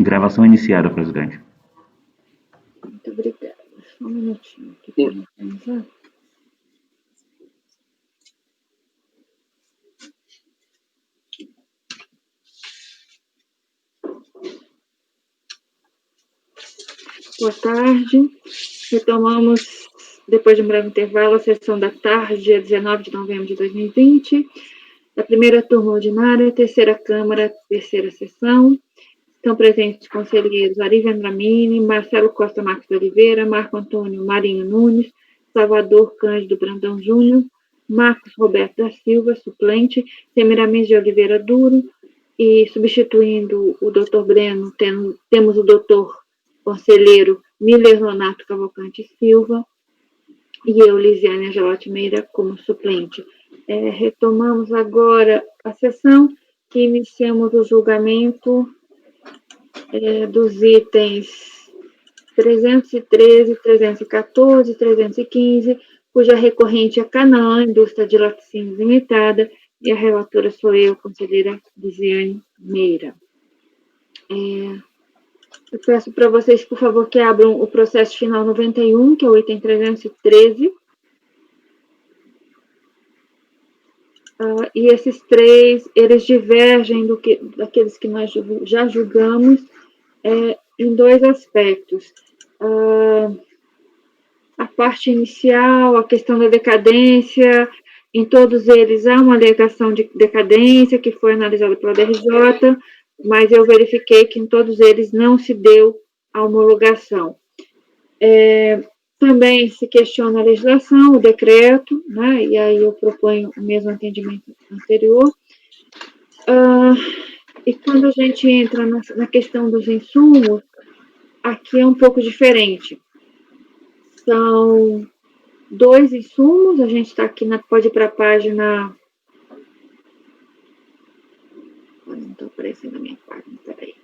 Gravação iniciada, presidente. Muito obrigada. Só um minutinho aqui para me organizar. Boa tarde. Retomamos, depois de um breve intervalo, a sessão da tarde, dia 19 de novembro de 2020, da primeira turma ordinária, terceira Câmara, terceira sessão. Estão presentes os conselheiros Arívia Andramini, Marcelo Costa Marques de Oliveira, Marco Antônio Marinho Nunes, Salvador Cândido Brandão Júnior, Marcos Roberto da Silva, suplente, Semiramis de Oliveira Duro, e substituindo o doutor Breno, temos o doutor conselheiro Miller Leonardo Cavalcante Silva, e eu, Lisiane Angelotti Meira, como suplente. Retomamos agora a sessão, que iniciamos o julgamento dos itens 313, 314, 315, cuja recorrente é Canaã, Indústria de Laticínios Limitada, e a relatora sou eu, conselheira Lisiane Meira. Eu peço para vocês, por favor, que abram o processo final 91, que é o item 313. E esses três, eles divergem daqueles que nós já julgamos em dois aspectos. A parte inicial, a questão da decadência, em todos eles há uma alegação de decadência que foi analisada pela DRJ, mas eu verifiquei que em todos eles não se deu a homologação. Também se questiona a legislação, o decreto, né, e aí eu proponho o mesmo entendimento anterior. E quando a gente entra na questão dos insumos, aqui é um pouco diferente. São dois insumos, a gente está aqui, pode ir para a página... Não está aparecendo a minha página, peraí.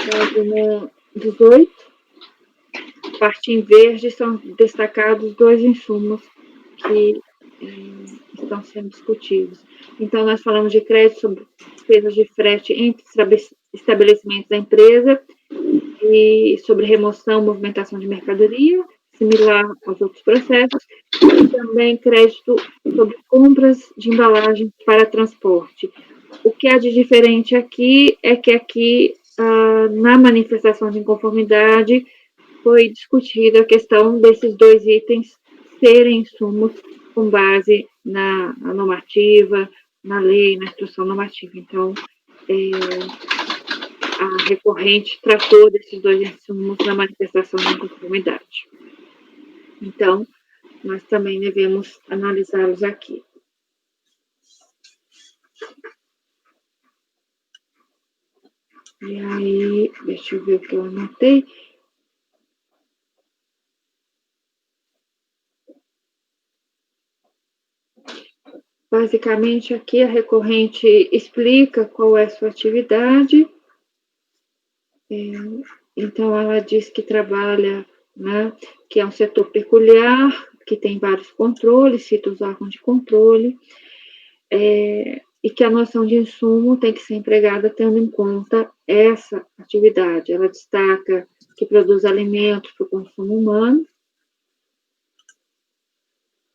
Página 18, parte em verde, são destacados dois insumos que estão sendo discutidos. Então, nós falamos de crédito sobre despesas de frete entre estabelecimentos da empresa e sobre remoção, movimentação de mercadoria, similar aos outros processos, e também crédito sobre compras de embalagens para transporte. O que há de diferente aqui é que aqui, na manifestação de inconformidade, foi discutida a questão desses dois itens serem insumos com base na normativa, na lei, na instrução normativa. Então, a recorrente tratou desses dois insumos na manifestação de inconformidade. Então, nós também devemos analisá-los aqui. E aí, deixa eu ver o que eu anotei. Basicamente, aqui a recorrente explica qual é a sua atividade. Então, ela diz que trabalha, né, que é um setor peculiar, que tem vários controles, cita os órgãos de controle, e que a noção de insumo tem que ser empregada tendo em conta essa atividade. Ela destaca que produz alimentos para o consumo humano,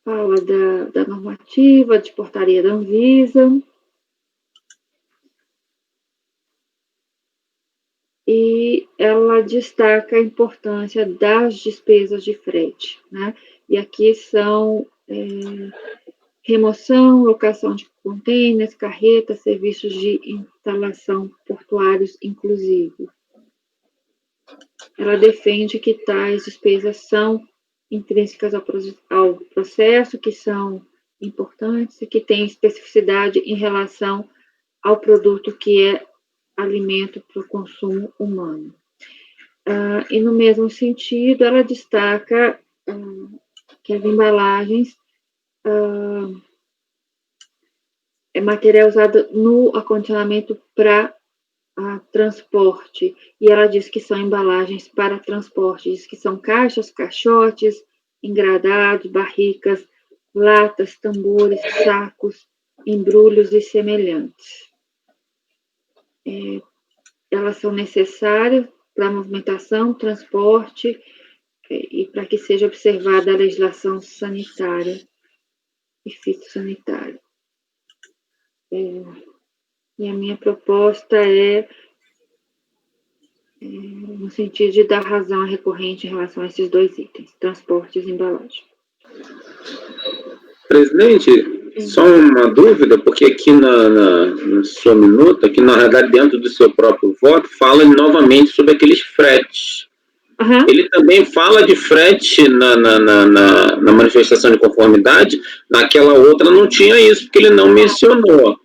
fala da normativa, de portaria da Anvisa, e ela destaca a importância das despesas de frete, né? E aqui são remoção, locação de contêineres, carretas, serviços de instalação portuários, inclusive. Ela defende que tais despesas são intrínsecas ao processo, que são importantes e que têm especificidade em relação ao produto que é alimento para o consumo humano. E no mesmo sentido, ela destaca que as embalagens é material usado no acondicionamento para transporte, e ela diz que são embalagens para transporte, diz que são caixas, caixotes, engradados, barricas, latas, tambores, sacos, embrulhos e semelhantes. elas são necessárias para a movimentação, transporte e para que seja observada a legislação sanitária e fitossanitária. E a minha proposta no sentido de dar razão à recorrente em relação a esses dois itens, transportes e embalagem. Presidente, só uma dúvida, porque aqui na sua minuta, que na realidade dentro do seu próprio voto, fala novamente sobre aqueles fretes. Uhum. Ele também fala de frete na manifestação de conformidade, naquela outra não tinha isso, porque ele não mencionou.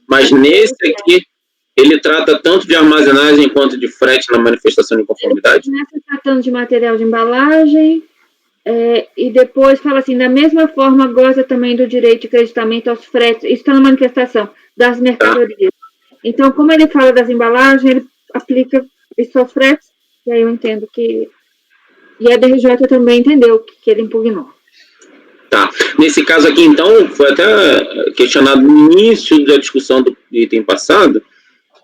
Mas nesse aqui, ele trata tanto de armazenagem quanto de frete na manifestação de conformidade? Ele começa tratando de material de embalagem, e depois fala assim, da mesma forma, goza também do direito de creditamento aos fretes, isso está na manifestação, das mercadorias. Então, como ele fala das embalagens, ele aplica isso aos fretes, e aí eu entendo que... E a DRJ também entendeu que ele impugnou. Tá. Nesse caso aqui, então, foi até questionado no início da discussão do item passado,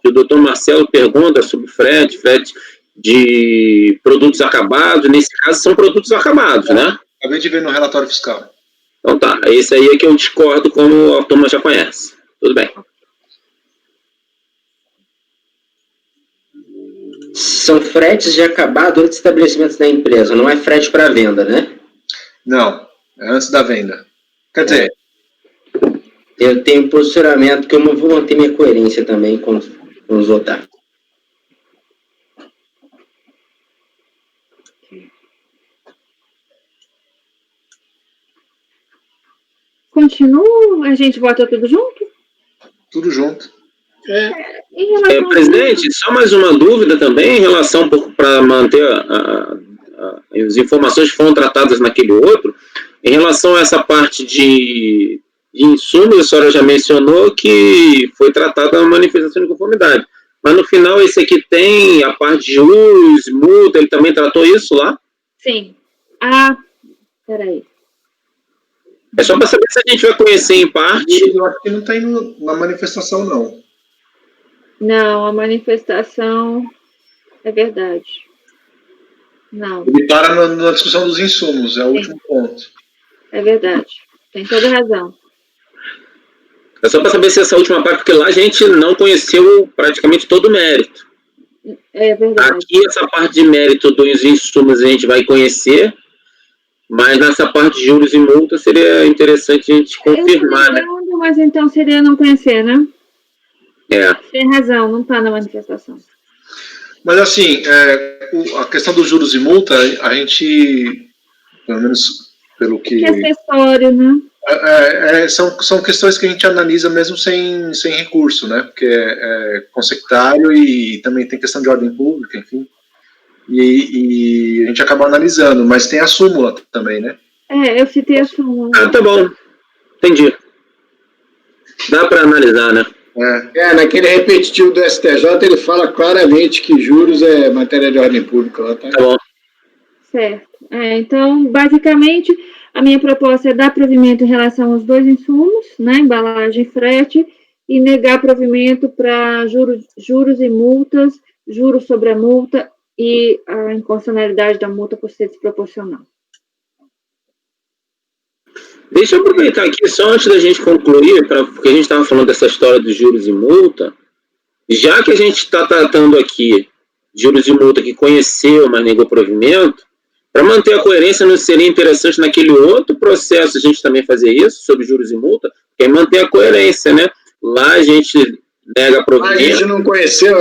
que o doutor Marcelo pergunta sobre frete de produtos acabados. Nesse caso, são produtos acabados, né? Acabei de ver no relatório fiscal. Então tá. Esse aí é que eu discordo, como a turma já conhece. Tudo bem. São fretes de acabado antes do estabelecimento da empresa, não é frete para venda, né? Não, é antes da venda. Quer dizer... Eu tenho um posicionamento que eu vou manter minha coerência também com os votar. Continua? A gente vota tudo junto? Tudo junto. Presidente, só mais uma dúvida também em relação para manter as informações que foram tratadas naquele outro, em relação a essa parte de insumos, a senhora já mencionou que foi tratada a manifestação de conformidade, mas no final esse aqui tem a parte de juros, multa, ele também tratou isso lá? Sim. Peraí. É só para saber se a gente vai conhecer em parte. Eu acho que não tem na manifestação, não. Não, a manifestação é verdade. Não. Ele para na discussão dos insumos, é o último ponto. É verdade. Tem toda razão. É só para saber se essa última parte, porque lá a gente não conheceu praticamente todo o mérito. É verdade. Aqui essa parte de mérito dos insumos a gente vai conhecer, mas nessa parte de juros e multas seria interessante a gente confirmar, né? Mas então seria não conhecer, né? É. Tem razão, não está na manifestação. Mas assim, a questão dos juros e multa, a gente, pelo menos pelo que... Que acessório, né? São questões que a gente analisa mesmo sem recurso, né? Porque é consectário e também tem questão de ordem pública, enfim. E a gente acaba analisando, mas tem a súmula também, né? Eu citei a súmula. Tá bom. Entendi. Dá para analisar, né? Naquele repetitivo do STJ, ele fala claramente que juros é matéria de ordem pública. Lá, tá bom. Certo. Então, basicamente, a minha proposta é dar provimento em relação aos dois insumos, né, embalagem e frete, e negar provimento para juros e multas, juros sobre a multa e a inconstitucionalidade da multa por ser desproporcional. Deixa eu aproveitar aqui, só antes da gente concluir, porque a gente estava falando dessa história dos juros e multa, já que a gente está tratando aqui de juros e multa que conheceu, mas negou provimento, para manter a coerência, não seria interessante naquele outro processo a gente também fazer isso, sobre juros e multa, que é manter a coerência, né? Lá a gente nega provimento. A gente não conheceu,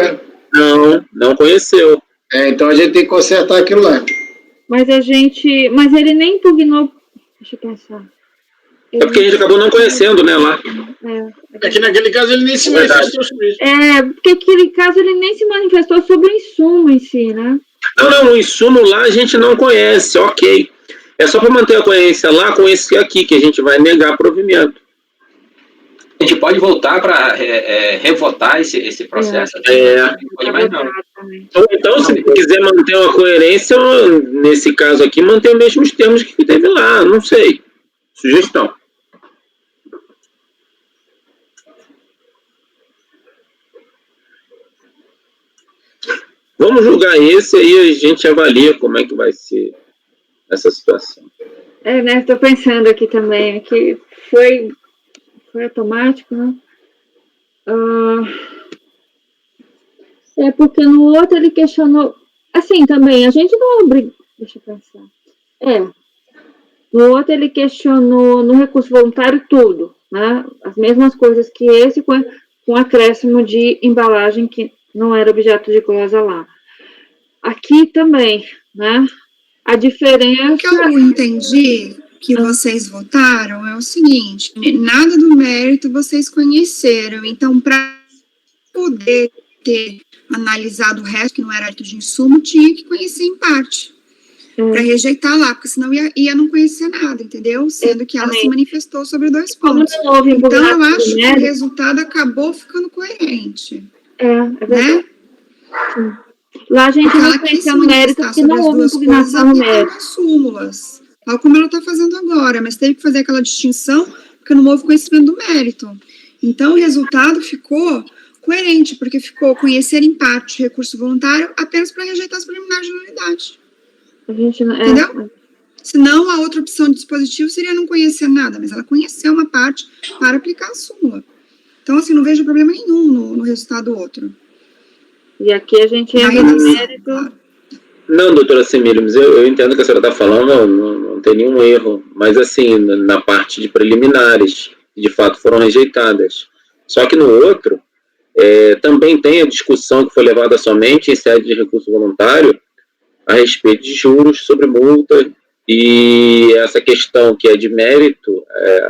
Não conheceu. Então a gente tem que consertar aquilo lá. Mas ele nem impugnou, deixa eu pensar. É porque a gente acabou não conhecendo, né, lá. É que naquele caso ele nem se manifestou sobre isso. Porque naquele caso ele nem se manifestou sobre o insumo em si, né? Não, o insumo lá a gente não conhece, ok. É só para manter a coerência lá com esse aqui, que a gente vai negar provimento. A gente pode voltar para revotar esse processo? Não pode mais não. Então, se quiser manter uma coerência, nesse caso aqui, manter os mesmos termos que teve lá, não sei. Sugestão. Vamos julgar esse aí, a gente avalia como é que vai ser essa situação. Né, estou pensando aqui também, que foi automático, né? Porque no outro ele questionou, assim, também, a gente não obriga, deixa eu pensar, no outro ele questionou no recurso voluntário tudo, né? As mesmas coisas que esse, com acréscimo de embalagem que não era objeto de glosa lá. Aqui também, né? A diferença... O que eu entendi que vocês votaram é o seguinte, nada do mérito vocês conheceram, então para poder ter analisado o resto, que não era mérito de insumo, tinha que conhecer em parte, para rejeitar lá, porque senão ia não conhecer nada, entendeu? Sendo que ela se manifestou sobre 2 pontos. Então, eu acho que o resultado acabou ficando coerente. É verdade. Né? Lá a gente não conheceu o mérito, porque não houve impugnação no mérito. Súmulas, tal como ela está fazendo agora, mas teve que fazer aquela distinção, porque não houve conhecimento do mérito. Então, o resultado ficou coerente, porque ficou conhecer em parte recurso voluntário apenas para rejeitar as preliminares de nulidade. Entendeu? Senão, a outra opção de dispositivo seria não conhecer nada, mas ela conheceu uma parte para aplicar a súmula. Então, assim, não vejo problema nenhum no resultado outro. E aqui a gente entra no mérito... Não, doutora Semílios, eu entendo o que a senhora está falando, não tem nenhum erro, mas assim, na parte de preliminares, de fato foram rejeitadas. Só que no outro, também tem a discussão que foi levada somente em sede de recurso voluntário a respeito de juros sobre multa, e essa questão que é de mérito,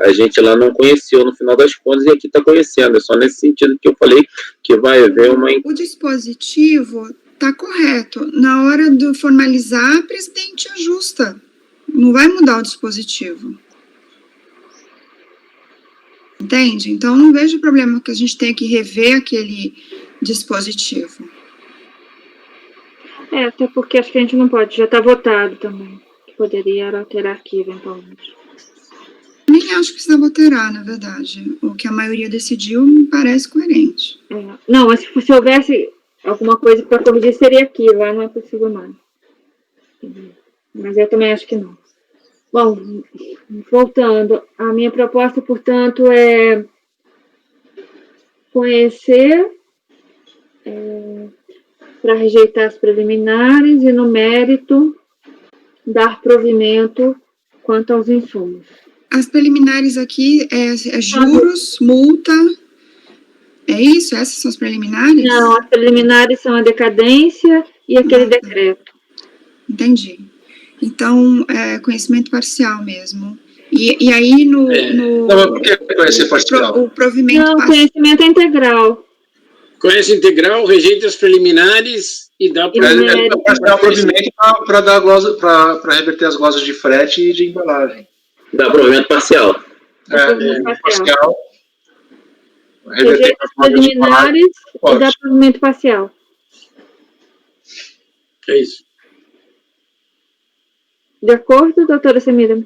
a gente lá não conheceu no final das contas, e aqui está conhecendo. É só nesse sentido que eu falei que vai haver uma... O dispositivo está correto. Na hora de formalizar, a presidente ajusta. Não vai mudar o dispositivo. Entende? Então, não vejo problema que a gente tenha que rever aquele dispositivo. Até porque acho que a gente não pode, já está votado também. Poderia alterar aqui, eventualmente. Nem acho que precisava alterar, na verdade. O que a maioria decidiu me parece coerente. Não, mas se houvesse alguma coisa para corrigir, seria aqui. Lá não é possível mais. Mas eu também acho que não. Bom, voltando. A minha proposta, portanto, é conhecer para rejeitar as preliminares e, no mérito, dar provimento quanto aos insumos. As preliminares aqui é juros, multa, é isso? Essas são as preliminares? Não, as preliminares são a decadência e aquele decreto. Entendi. Então, conhecimento parcial mesmo. E aí Não, por que conhecer parcial? O provimento parcial. Não, conhecimento é integral. Conhece integral, rejeita as preliminares e dá provimento para dar para reverter as glosas de frete e de embalagem. Dá provimento parcial. Parcial. Rejeita as preliminares e dá provimento parcial. É isso. De acordo, doutora Semília?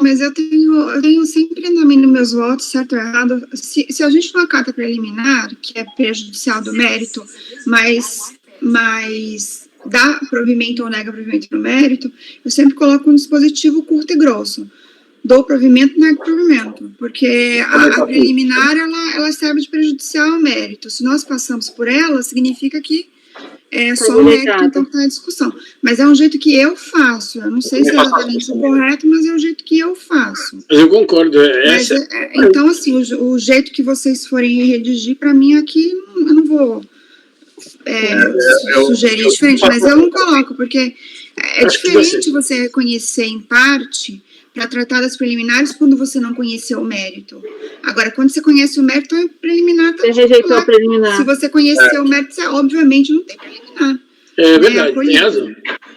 Mas eu tenho sempre também nos meus votos, certo ou errado, se a gente não acata preliminar, que é prejudicial do mérito, mas dá provimento ou nega provimento no mérito, eu sempre coloco um dispositivo curto e grosso. Dou provimento, nego provimento, porque a preliminar, ela serve de prejudicial ao mérito. Se nós passamos por ela, significa que é só o mérito, então, que está em discussão. Mas é um jeito que eu faço. Eu não sei se é exatamente o correto, mas é o jeito que eu faço. Mas eu concordo. Então, assim, o jeito que vocês forem redigir, para mim, aqui, eu não vou sugerir diferente, mas eu não coloco, porque é diferente você reconhecer em parte para tratar das preliminares quando você não conheceu o mérito. Agora, quando você conhece o mérito, o preliminar está... Você rejeitou a preliminar. Se você conheceu o mérito, você, obviamente, não tem preliminar. É verdade, tem razão.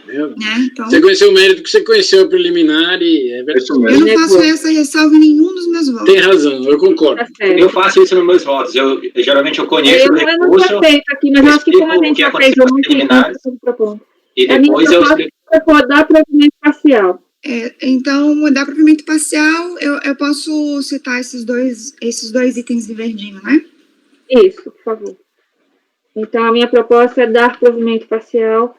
Então, você conheceu o mérito que você conheceu a preliminar e é verdade. Eu não faço essa ressalva em nenhum dos meus votos. Tem razão, eu concordo. Eu faço isso nos meus votos. Geralmente eu conheço o recurso. Eu não sei aqui, mas eu acho que como a gente já fez muito e depois eu explico. Eu vou dar provimento parcial. Então, dar provimento parcial, eu posso citar esses dois itens de verdinho, né? Isso, por favor. Então, a minha proposta é dar provimento parcial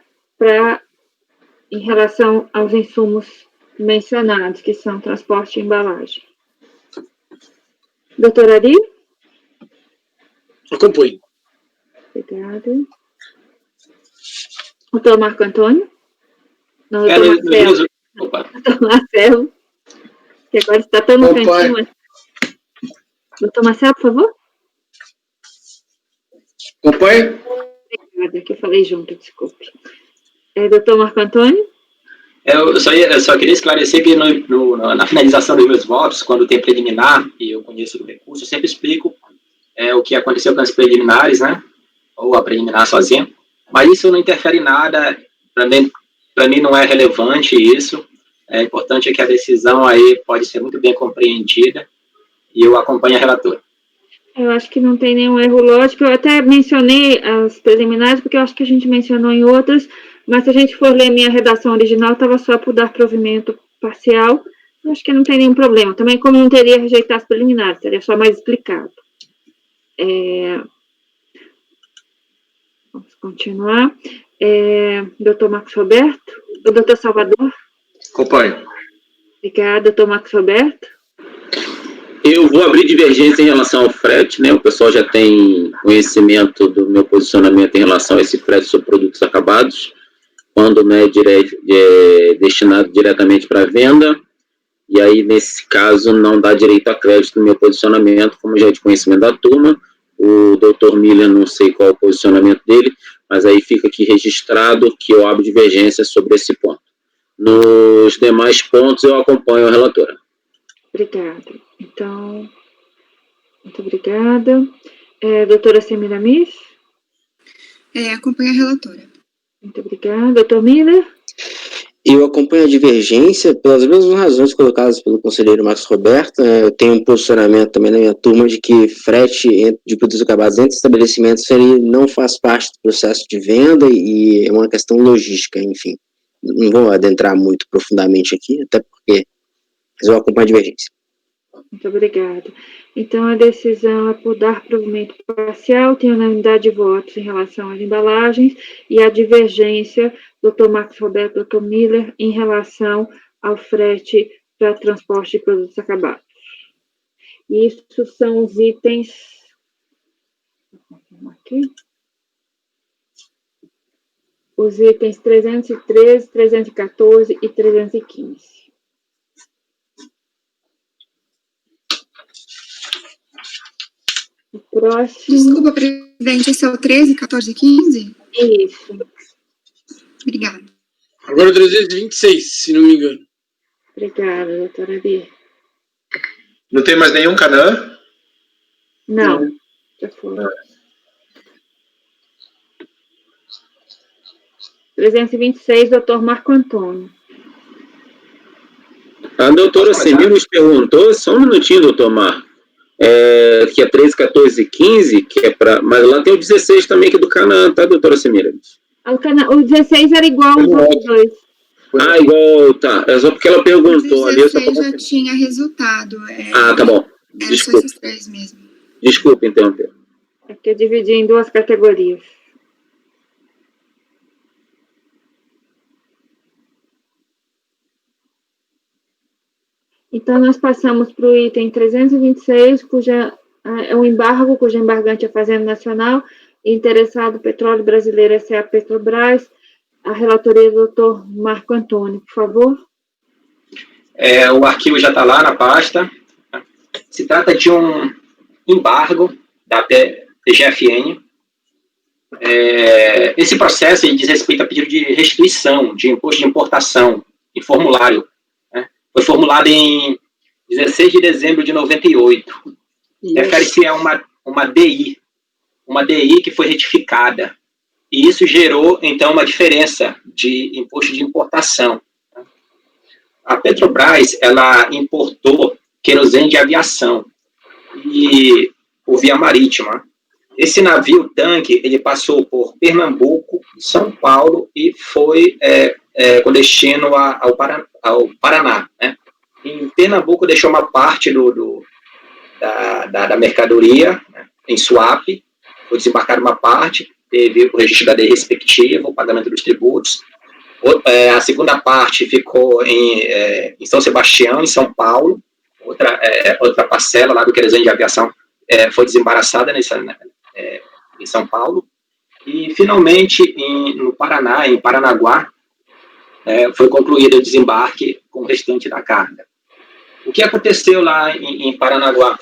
em relação aos insumos mencionados, que são transporte e embalagem. Doutor Ari? Acompanhe. Obrigada. Doutor Marco Antônio? Não, É, doutor Marcelo. Opa. Doutor Marcelo, que agora está tão no cantinho. Doutor Marcelo, por favor. Acompanhe. Obrigada, que eu falei junto, desculpe. Doutor Marco Antônio? Eu só queria esclarecer que na finalização dos meus votos, quando tem preliminar, e eu conheço do recurso, eu sempre explico o que aconteceu com as preliminares, né? Ou a preliminar sozinha. Mas isso não interfere em nada, para mim não é relevante isso. É importante que a decisão aí pode ser muito bem compreendida e eu acompanho a relatora. Eu acho que não tem nenhum erro lógico. Eu até mencionei as preliminares, porque eu acho que a gente mencionou em outras, mas se a gente for ler minha redação original, estava só por dar provimento parcial. Eu acho que não tem nenhum problema. Também, como não teria rejeitar as preliminares, seria só mais explicado. Vamos continuar. Doutor Marcos Roberto? O doutor Salvador? Acompanho. Obrigada, doutor Marcos Roberto. Eu vou abrir divergência em relação ao frete, né? O pessoal já tem conhecimento do meu posicionamento em relação a esse frete sobre produtos acabados, quando não é destinado diretamente para venda, e aí, nesse caso, não dá direito a crédito no meu posicionamento, como já é de conhecimento da turma. O doutor Miller, não sei qual é o posicionamento dele, mas aí fica aqui registrado que eu abro divergência sobre esse ponto. Nos demais pontos, eu acompanho a relatora. Obrigada. Então, muito obrigada. Doutora Semiramis? Acompanha a relatora. Muito obrigada. Doutor Miller? Eu acompanho a divergência pelas mesmas razões colocadas pelo conselheiro Marcos Roberto. Eu tenho um posicionamento também na minha turma de que frete de produtos acabados entre estabelecimentos ele não faz parte do processo de venda e é uma questão logística, enfim. Não vou adentrar muito profundamente aqui, até porque eu acompanho a divergência. Muito obrigada. Então, a decisão é por dar provimento parcial, tem unanimidade de votos em relação às embalagens, e a divergência, doutor Marcos Roberto, doutor Miller, em relação ao frete para transporte de produtos acabados. Isso são os itens... Aqui. Os itens 313, 314 e 315. O próximo... Desculpa, presidente, esse é o 13, 14 e 15? Isso. Obrigada. Agora o 326, se não me engano. Obrigada, doutora Bia. Não tem mais nenhum Canaã? Não, já foi. 326, doutor Marco Antônio. A doutora Semir nos perguntou, só um minutinho, doutor Marco, que é 13, 14 e 15, que é para... Mas lá tem o 16 também, que é do Canaã, tá, doutora Semir? O 16 era igual aos outros dois. Ah, igual, tá. É só porque ela perguntou. O 16 já tinha resultado. Tá bom. Era Desculpa. só esses três mesmo. Desculpa, interromper. É que eu dividi em duas categorias. Então, nós passamos para o item 326, é um embargo, cujo embargante é a Fazenda Nacional, e interessado Petróleo Brasileiro S.A. Petrobras. A relatoria do doutor Marco Antônio, por favor. O arquivo já está lá na pasta. Se trata de um embargo da PGFN. Esse processo diz respeito a pedido de restituição de imposto de importação em formulário. Foi formulado em 16 de dezembro de 98. Refere-se a uma DI que foi retificada. E isso gerou, então, uma diferença de imposto de importação. A Petrobras, ela importou querosene de aviação por via marítima. Esse navio tanque, ele passou por Pernambuco, São Paulo e foi com destino ao Paraná. Né? Em Pernambuco deixou uma parte da mercadoria, né, em Suape, foi desembarcar uma parte, teve o registro da DI respectivo, o pagamento dos tributos. A segunda parte ficou em São Sebastião, em São Paulo. Outra parcela lá do querosene de aviação foi desembaraçada em São Paulo. E, finalmente, no Paraná, em Paranaguá, foi concluído o desembarque com o restante da carga. O que aconteceu lá em Paranaguá?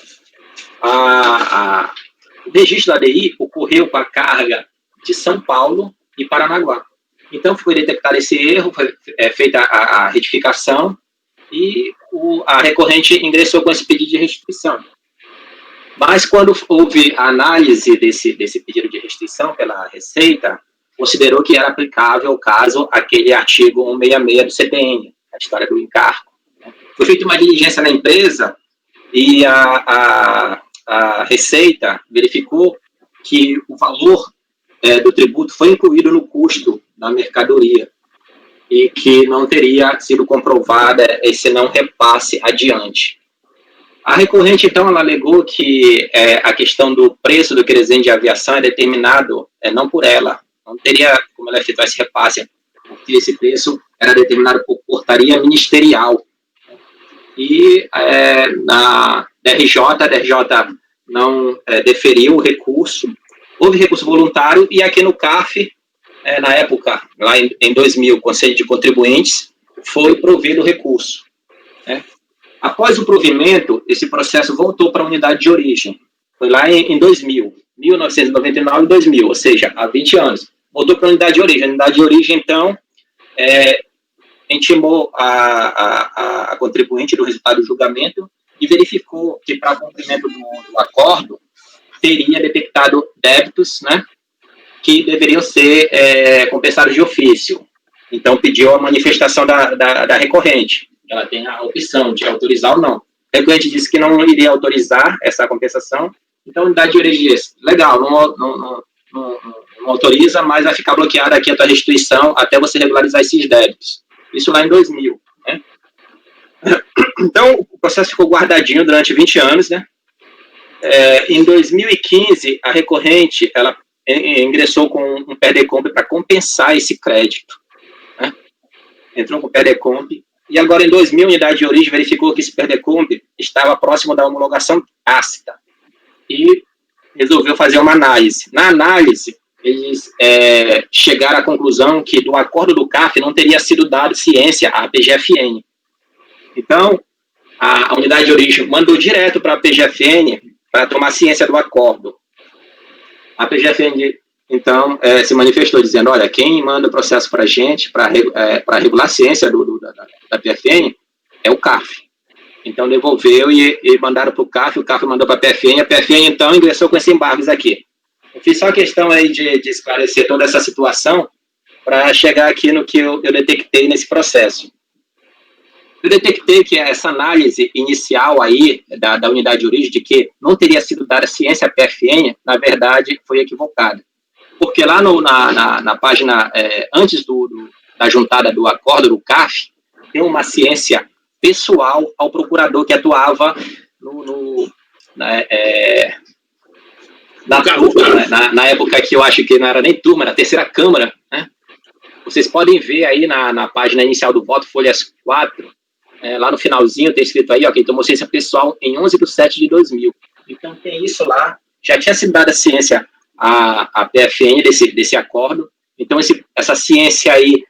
O registro da DI ocorreu com a carga de São Paulo e Paranaguá. Então, foi detectado esse erro, foi feita a retificação e a recorrente ingressou com esse pedido de restituição. Mas, quando houve a análise desse pedido de restituição pela Receita, considerou que era aplicável o caso aquele artigo 166 do CPN, a história do encargo. Foi feita uma diligência na empresa e a Receita verificou que o valor do tributo foi incluído no custo da mercadoria e que não teria sido comprovada esse não repasse adiante. A recorrente, então, ela alegou que a questão do preço do querosene de aviação é determinado não por ela, não teria como ela efetuar esse repasse, porque esse preço era determinado por portaria ministerial. E na DRJ, a DRJ não deferiu o recurso, houve recurso voluntário, e aqui no CAF, na época, lá em 2000, Conselho de Contribuintes, foi provido o recurso. Após o provimento, esse processo voltou para a unidade de origem. Foi lá em 2000, 1999 e 2000, ou seja, há 20 anos. Voltou para a unidade de origem. A unidade de origem, então, intimou a contribuinte do resultado do julgamento e verificou que, para cumprimento do acordo, teria detectado débitos, né, que deveriam ser compensados de ofício. Então, pediu a manifestação da recorrente. Ela tem a opção de autorizar ou não. A recorrente disse que não iria autorizar essa compensação, então a unidade de origem disse, legal, não autoriza, mas vai ficar bloqueada aqui a tua restituição até você regularizar esses débitos. Isso lá em 2000, né? Então, o processo ficou guardadinho durante 20 anos, né? Em 2015, a recorrente, ela ingressou com um PERDECOMP para compensar esse crédito, né? Entrou com o PERDECOMP, e agora em 2000, a unidade de origem verificou que esse PERDECOMP estava próximo da homologação tácita, e resolveu fazer uma análise. Na análise, eles chegaram à conclusão que do acordo do CAF não teria sido dado ciência à PGFN. Então, a unidade de origem mandou direto para a PGFN para tomar ciência do acordo. A PGFN, então, se manifestou dizendo, olha, quem manda o processo para a gente, para regular a ciência da PFN, é o CAF. Então, devolveu e mandaram para o CAF mandou para a PFN, então, ingressou com esses embargos aqui. Eu fiz só a questão aí de esclarecer toda essa situação para chegar aqui no que eu detectei nesse processo. Eu detectei que essa análise inicial aí da unidade de origem, de que não teria sido dada ciência à PFN, na verdade, foi equivocada. Porque lá na página, antes da juntada do acordo do CAF, tem uma ciência pessoal ao procurador que atuava na época que eu acho que não era nem turma, era a terceira Câmara, né? Vocês podem ver aí na página inicial do voto, folhas 4, lá no finalzinho tem escrito aí, ó, quem tomou ciência pessoal em 11/7/2000. Então tem isso lá, já tinha sido dada ciência à PFN desse acordo, então essa ciência aí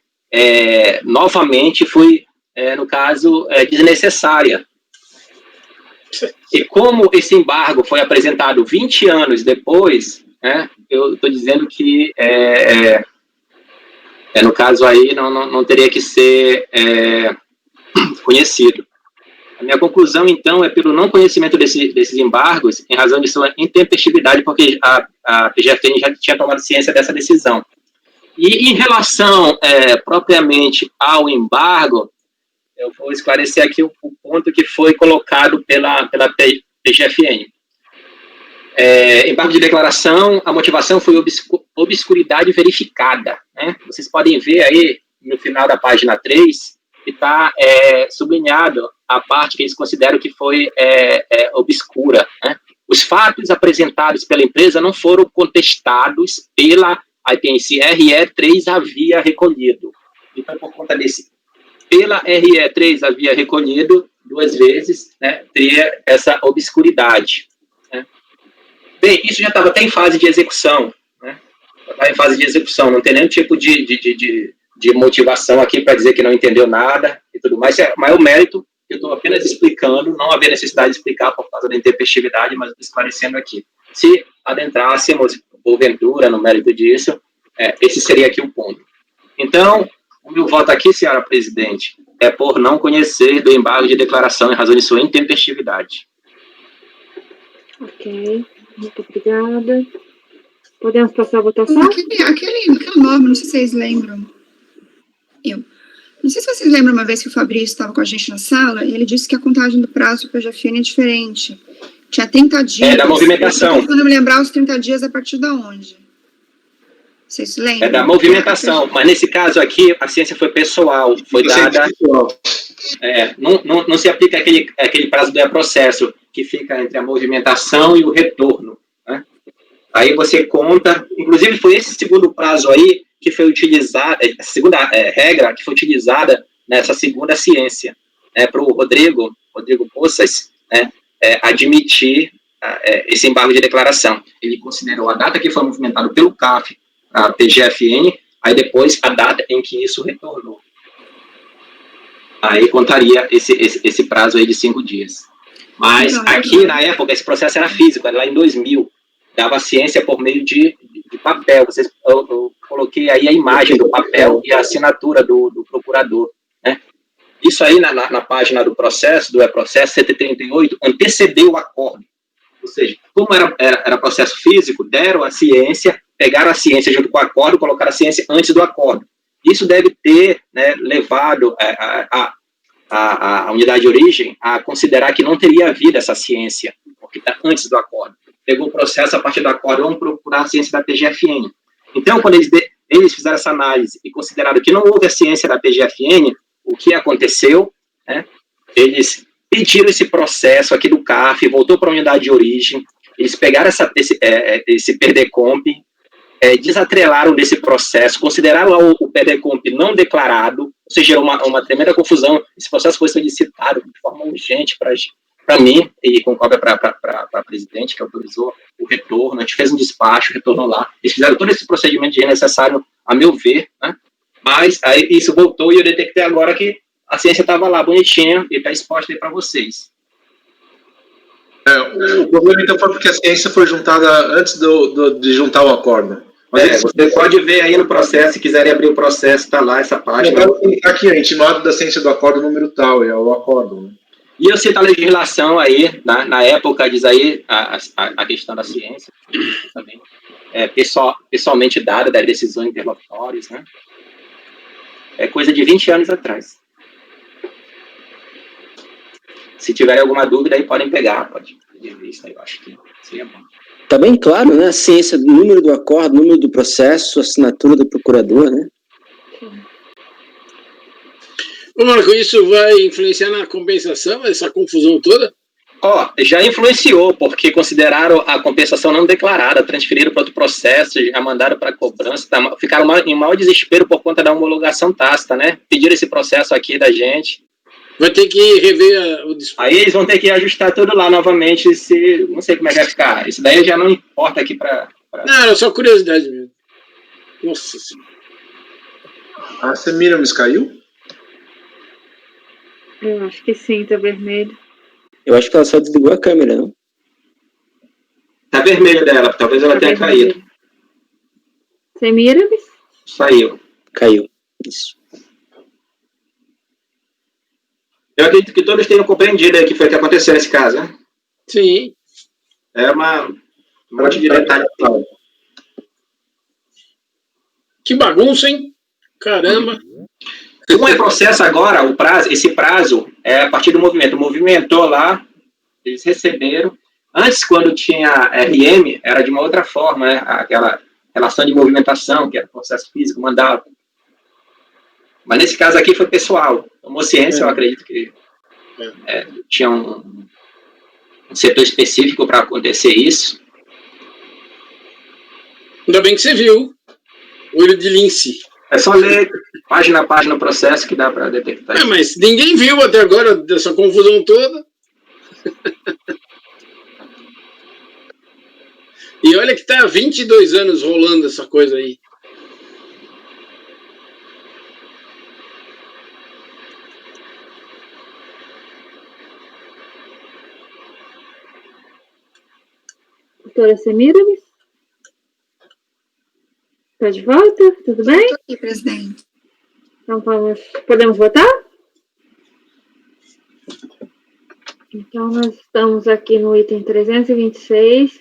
novamente foi, no caso, desnecessária. E como esse embargo foi apresentado 20 anos depois, né, eu estou dizendo que, no caso aí, não teria que ser conhecido. A minha conclusão, então, é pelo não conhecimento desses embargos, em razão de sua intempestividade, porque a PGFN já tinha tomado ciência dessa decisão. E em relação, propriamente, ao embargo, eu vou esclarecer aqui o ponto que foi colocado pela PGFN. Embargo de declaração, a motivação foi obscuridade verificada, né? Vocês podem ver aí, no final da página 3, que está sublinhado a parte que eles consideram que foi obscura, né? O os fatos apresentados pela empresa não foram contestados pela IPNC. RE3 havia recolhido. Então, por conta desse, pela RE3 havia recolhido 2 vezes, né, teria essa obscuridade. Né? Bem, isso já estava até em fase de execução. Né? Estava em fase de execução, não tem nenhum tipo de motivação aqui para dizer que não entendeu nada e tudo mais. É o maior mérito. Eu estou apenas explicando, não havia necessidade de explicar por causa da intempestividade, mas esclarecendo aqui. Se adentrássemos, porventura, no mérito disso, esse seria aqui o ponto. Então, o meu voto aqui, senhora presidente, é por não conhecer do embargo de declaração em razão de sua intempestividade. Ok, muito obrigada. Podemos passar a votação? Aquele nome, não sei se vocês lembram. Não sei se vocês lembram uma vez que o Fabrício estava com a gente na sala e ele disse que a contagem do prazo para o PGFN é diferente. Tinha 30 dias. É da movimentação. Eu estou tentando me lembrar os 30 dias a partir de onde? Vocês lembram? É da movimentação, mas nesse caso aqui, a ciência foi pessoal, foi dada... Não se aplica aquele prazo do processo que fica entre a movimentação e o retorno. Né? Aí você conta... Inclusive, foi esse segundo prazo aí que foi utilizado, a segunda regra que foi utilizada nessa segunda ciência, para o Rodrigo Poças, admitir esse embargo de declaração. Ele considerou a data que foi movimentado pelo CAF, a PGFN, aí depois a data em que isso retornou. Aí contaria esse prazo aí de 5 dias. Mas aqui, na época, esse processo era físico, era lá em 2000, dava ciência por meio de papel. Eu coloquei aí a imagem do papel e a assinatura do procurador. Né? Isso aí, na página do processo, do E-Processo 138, antecedeu o acordo. Ou seja, como era processo físico, deram a ciência, pegaram a ciência junto com o acordo, colocaram a ciência antes do acordo. Isso deve ter, né, levado a unidade de origem a considerar que não teria havido essa ciência, porque está antes do acordo. Pegou o processo a partir do acordo, vamos procurar a ciência da PGFN. Então, quando eles fizeram essa análise e consideraram que não houve a ciência da PGFN, o que aconteceu, né, eles pediram esse processo aqui do CAF, voltou para a unidade de origem, eles pegaram esse PDComp, desatrelaram desse processo, consideraram o PDComp não declarado, ou seja, gerou uma tremenda confusão. Esse processo foi solicitado de forma urgente para mim, e com cópia para a presidente, que autorizou o retorno. A gente fez um despacho, retornou lá. Eles fizeram todo esse procedimento necessário, a meu ver, né? Mas aí isso voltou e eu detectei agora que a ciência estava lá, bonitinha, e está exposta aí para vocês. O problema, então, foi porque a ciência foi juntada antes de juntar o acordo. Mas você pode ver aí no processo, se quiserem abrir o processo, está lá essa página. Eu quero aqui, intimado da ciência do acordo número tal, é o acordo. Né? E eu cito a legislação aí, na época, diz aí, a questão da ciência, também, pessoalmente dada das decisões interlocutórias, né? É coisa de 20 anos atrás. Se tiverem alguma dúvida, aí podem pegar, pode ver isso aí, eu acho que seria bom. Está bem claro, né? A ciência, número do acordo, número do processo, assinatura do procurador, né? Ô, Marco, isso vai influenciar na compensação, essa confusão toda? Já influenciou, porque consideraram a compensação não declarada, transferiram para outro processo, já mandaram para cobrança, ficaram em maior desespero por conta da homologação tácita, né? Pediram esse processo aqui da gente. Vai ter que rever o discurso. Aí eles vão ter que ajustar tudo lá novamente, não sei como é que vai ficar. Isso daí já não importa aqui para... Não, era só curiosidade mesmo. Nossa Senhora. A Semiramis caiu? Eu acho que sim, tá vermelho. Eu acho que ela só desligou a câmera, não? Tá vermelho dela, talvez ela tenha caído. Semiramis? Saiu. Caiu. Isso. Eu acredito que todos tenham compreendido o que foi que aconteceu nesse caso, né? Sim. É um monte de detalhe. Que bagunça, hein? Caramba. Como é processo agora, esse prazo é a partir do movimento. Movimentou lá, eles receberam. Antes, quando tinha RM, era de uma outra forma, né? Aquela relação de movimentação, que era processo físico, mandava. Mas nesse caso aqui foi pessoal. Tomou ciência, eu acredito que tinha um setor específico para acontecer isso. Ainda bem que você viu. Olho de lince. É só ler página a página o processo que dá para detectar isso. Mas ninguém viu até agora dessa confusão toda. E olha que tá há 22 anos rolando essa coisa aí. Doutora Semíramis? Está de volta? Tudo bem? Estou aqui, presidente. Então podemos votar? Então nós estamos aqui no item 326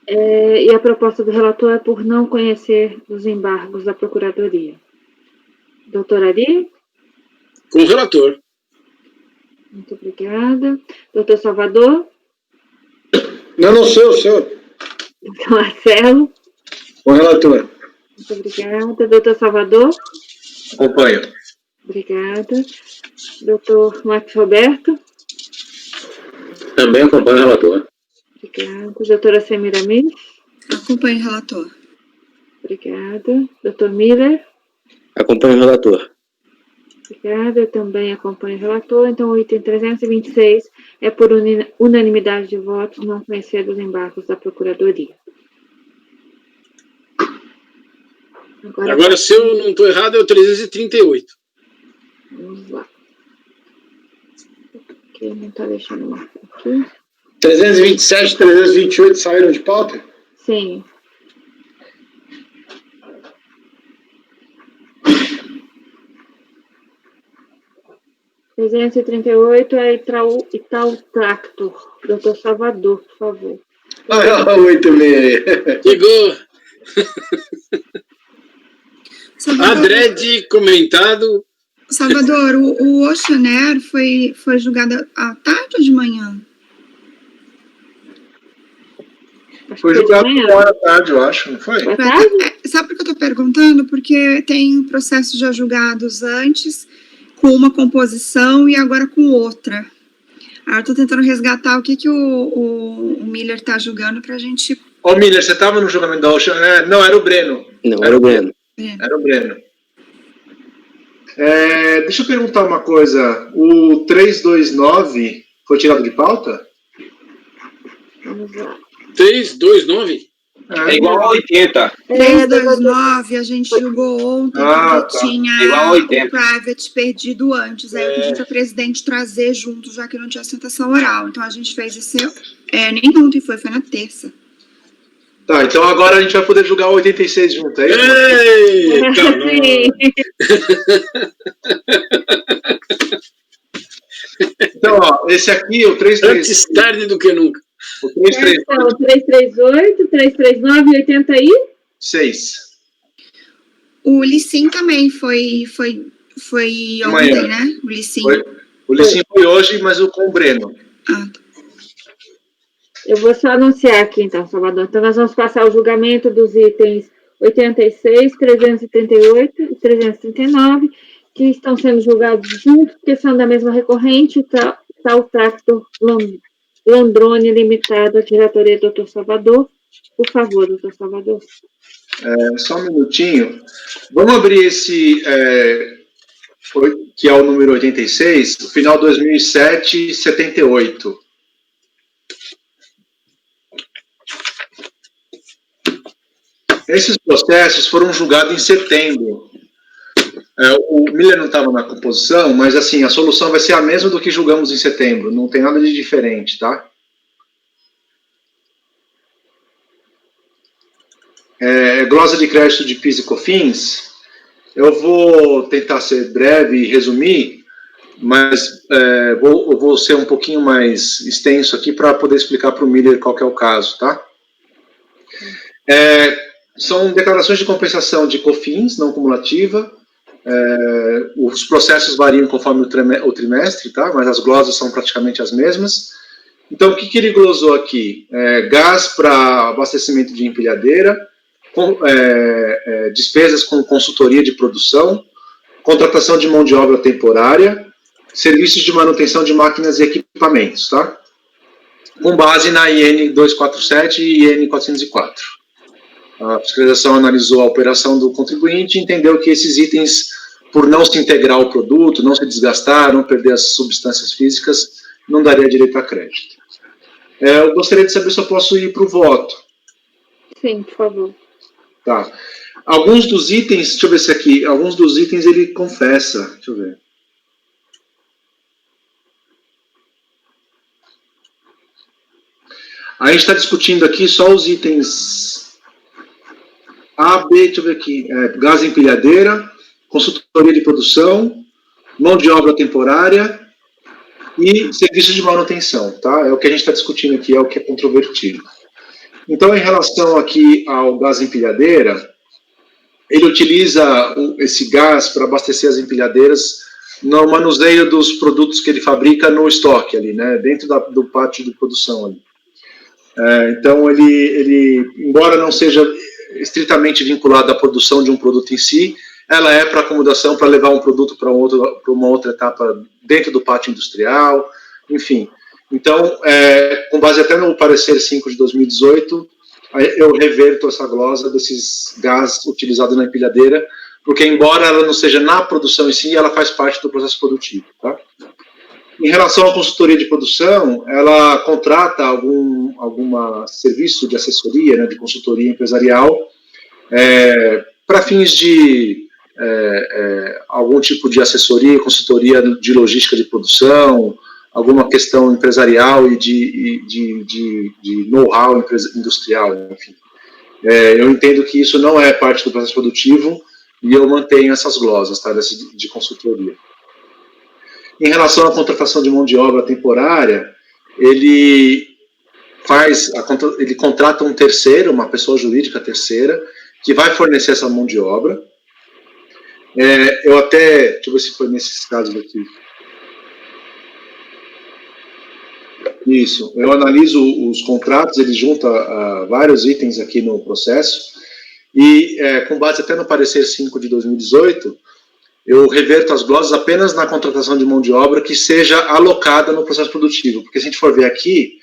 e a proposta do relator é por não conhecer os embargos da Procuradoria. Doutora Ari? Com o relator. Muito obrigada. Doutor Salvador? Não, o senhor. Doutor Marcelo? O relator. Muito obrigada. Doutor Salvador? Acompanho. Obrigada. Doutor Marcos Roberto? Também acompanho o relator. Obrigada. Doutora Semiramis? Acompanho o relator. Obrigada. Doutor Miller? Acompanho o relator. Obrigada. Eu também acompanho o relator. Então, o item 326 é por unanimidade de votos não conhecer os embargos da Procuradoria. Agora, se eu não estou errado, é o 338. Vamos lá. Aqui não está deixando marcar aqui. 327 e 328 saíram de pauta? Sim. O 338 é Itaú Tractor. Doutor Salvador, por favor. Muito bem. Chegou. Salvador, Adrede comentado. Salvador, o Oceanair foi julgado à tarde ou de manhã? Foi julgado uma hora da tarde, eu acho, não foi? Boa tarde. Sabe por que eu estou perguntando? Porque tem processos já julgados antes, com uma composição e agora com outra. Aí eu estou tentando resgatar o que o Miller está julgando para a gente... Ô, Miller, você estava no julgamento da Ocean? Não, era o Breno. Não, era o Breno. Era o Breno. Deixa eu perguntar uma coisa. O 329 foi tirado de pauta? Vamos lá. 329? É igual a 80. 329, a gente julgou ontem, porque tá. tinha Igual a 80. o private perdido antes. Aí eu pedi para a presidente trazer junto, já que não tinha sustentação oral. Então a gente fez esse... nem ontem foi na terça. Tá, então agora a gente vai poder julgar o 86 junto, é isso? Então, ó, esse aqui, o 338. Antes tarde do que nunca. O 338. Então, 338, 339 e 86? O Licim também foi ontem, Amanhã. né? O Licim. O Licim foi hoje, mas com o Breno. Ah, tá. Eu vou só anunciar aqui, então, Salvador. Então, nós vamos passar o julgamento dos itens 86, 338 e 339, que estão sendo julgados juntos, porque são da mesma recorrente, Itaú Tractor Londrone Limitada, diretoria do Dr. Salvador. Por favor, doutor Salvador. Só um minutinho. Vamos abrir esse, que é o número 86, o final 2007, 78. Esses processos foram julgados em setembro. O Miller não estava na composição, mas assim, a solução vai ser a mesma do que julgamos em setembro. Não tem nada de diferente, tá? Glosa de crédito de PIS e COFINS. Eu vou tentar ser breve e resumir, mas eu vou ser um pouquinho mais extenso aqui para poder explicar para o Miller qual que é o caso, tá? São declarações de compensação de COFINS não cumulativa. Os processos variam conforme o trimestre, tá? Mas as glosas são praticamente as mesmas. Então, o que ele glosou aqui? Gás para abastecimento de empilhadeira, despesas com consultoria de produção, contratação de mão de obra temporária, serviços de manutenção de máquinas e equipamentos, tá? com base na IN 247 e IN 404. A fiscalização analisou a operação do contribuinte e entendeu que esses itens, por não se integrar ao produto, não se desgastar, não perder as substâncias físicas, não daria direito a crédito. Eu gostaria de saber se eu posso ir para o voto. Sim, por favor. Tá. Alguns dos itens, deixa eu ver se aqui, alguns dos itens ele confessa, deixa eu ver. A gente está discutindo aqui só os itens A, B, deixa eu ver aqui, gás empilhadeira, consultoria de produção, mão de obra temporária e serviços de manutenção, tá? É o que a gente está discutindo aqui, é o que é controvertido. Então, em relação aqui ao gás empilhadeira, ele utiliza esse gás para abastecer as empilhadeiras no manuseio dos produtos que ele fabrica no estoque ali, né? Dentro do pátio de produção ali. Então, ele, embora não seja estritamente vinculado à produção de um produto em si, ela é para acomodação, para levar um produto para uma outra etapa dentro do pátio industrial, enfim. Então, com base até no parecer 5 de 2018, eu reverto essa glosa desses gás utilizados na empilhadeira, porque embora ela não seja na produção em si, ela faz parte do processo produtivo, tá? Em relação à consultoria de produção, ela contrata algum serviço de assessoria, né, de consultoria empresarial, para fins de algum tipo de assessoria, consultoria de logística de produção, alguma questão empresarial e de know-how industrial, enfim. Eu entendo que isso não é parte do processo produtivo e eu mantenho essas glosas, tá, de consultoria. Em relação à contratação de mão de obra temporária, ele contrata um terceiro, uma pessoa jurídica terceira, que vai fornecer essa mão de obra. Deixa eu ver se foi nesses casos aqui. Isso, eu analiso os contratos, ele junta vários itens aqui no processo, e com base até no parecer 5 de 2018, eu reverto as glosas apenas na contratação de mão de obra que seja alocada no processo produtivo, porque se a gente for ver aqui,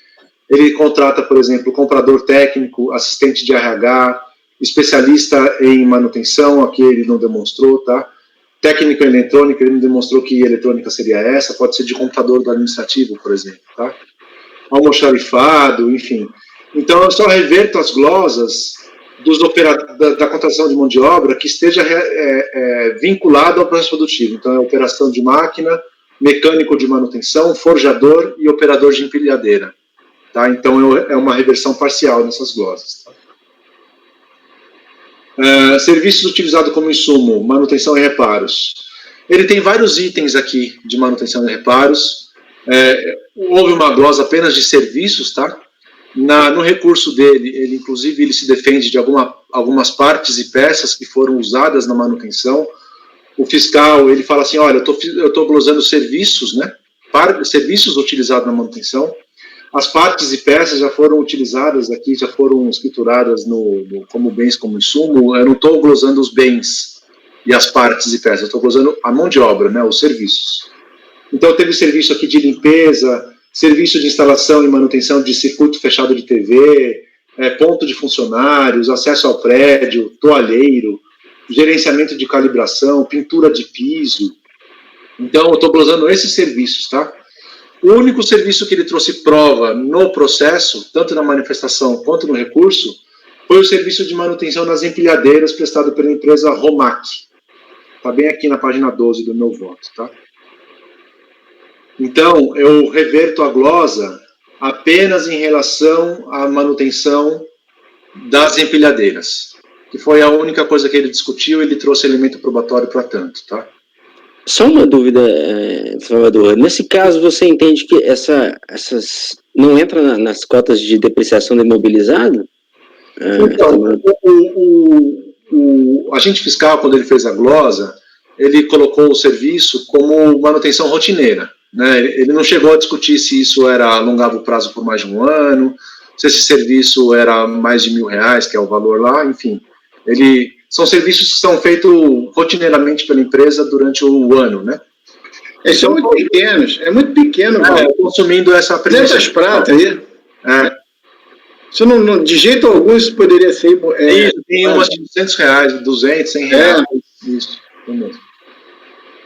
ele contrata, por exemplo, comprador técnico, assistente de RH, especialista em manutenção, aqui ele não demonstrou, tá? Técnico em eletrônica, ele não demonstrou que eletrônica seria essa, pode ser de computador do administrativo, por exemplo, tá? Almoxarifado, enfim. Então, eu só reverto as glosas da contratação de mão de obra que esteja vinculado ao processo produtivo. Então, é operação de máquina, mecânico de manutenção, forjador e operador de empilhadeira. Tá? Então, é uma reversão parcial nessas glosas. Tá? Serviços utilizados como insumo, manutenção e reparos. Ele tem vários itens aqui de manutenção e reparos. Houve uma glosa apenas de serviços, tá? No recurso dele, inclusive, ele se defende de algumas partes e peças que foram usadas na manutenção. O fiscal, ele fala assim, olha, eu estou glosando serviços, né? Serviços utilizados na manutenção. As partes e peças já foram utilizadas aqui, já foram escrituradas como bens, como insumo. Eu não estou glosando os bens e as partes e peças, eu estou glosando a mão de obra, né? Os serviços. Então, teve serviço aqui de limpeza, serviço de instalação e manutenção de circuito fechado de TV, ponto de funcionários, acesso ao prédio, toalheiro, gerenciamento de calibração, pintura de piso. Então, eu estou glosando esses serviços, tá? O único serviço que ele trouxe prova no processo, tanto na manifestação quanto no recurso, foi o serviço de manutenção nas empilhadeiras prestado pela empresa Romac. Está bem aqui na página 12 do meu voto, tá? Então, eu reverto a glosa apenas em relação à manutenção das empilhadeiras, que foi a única coisa que ele discutiu, ele trouxe elemento probatório para tanto, tá? Só uma dúvida, Salvador. Nesse caso, você entende que essas não entra nas cotas de depreciação do imobilizado? Então, o agente fiscal, quando ele fez a glosa, ele colocou o serviço como manutenção rotineira. Né? Ele não chegou a discutir se isso alongava o prazo por mais de um ano, se esse serviço era mais de R$1.000, que é o valor lá, enfim. São serviços que são feitos rotineiramente pela empresa durante o ano, né? Eles são muito pequenos, é muito pequeno. Consumindo essa premissa. 200 pratas aí. Isso não, de jeito algum isso poderia ser... tem umas de R$200, 200, R$100. Isso, é mesmo.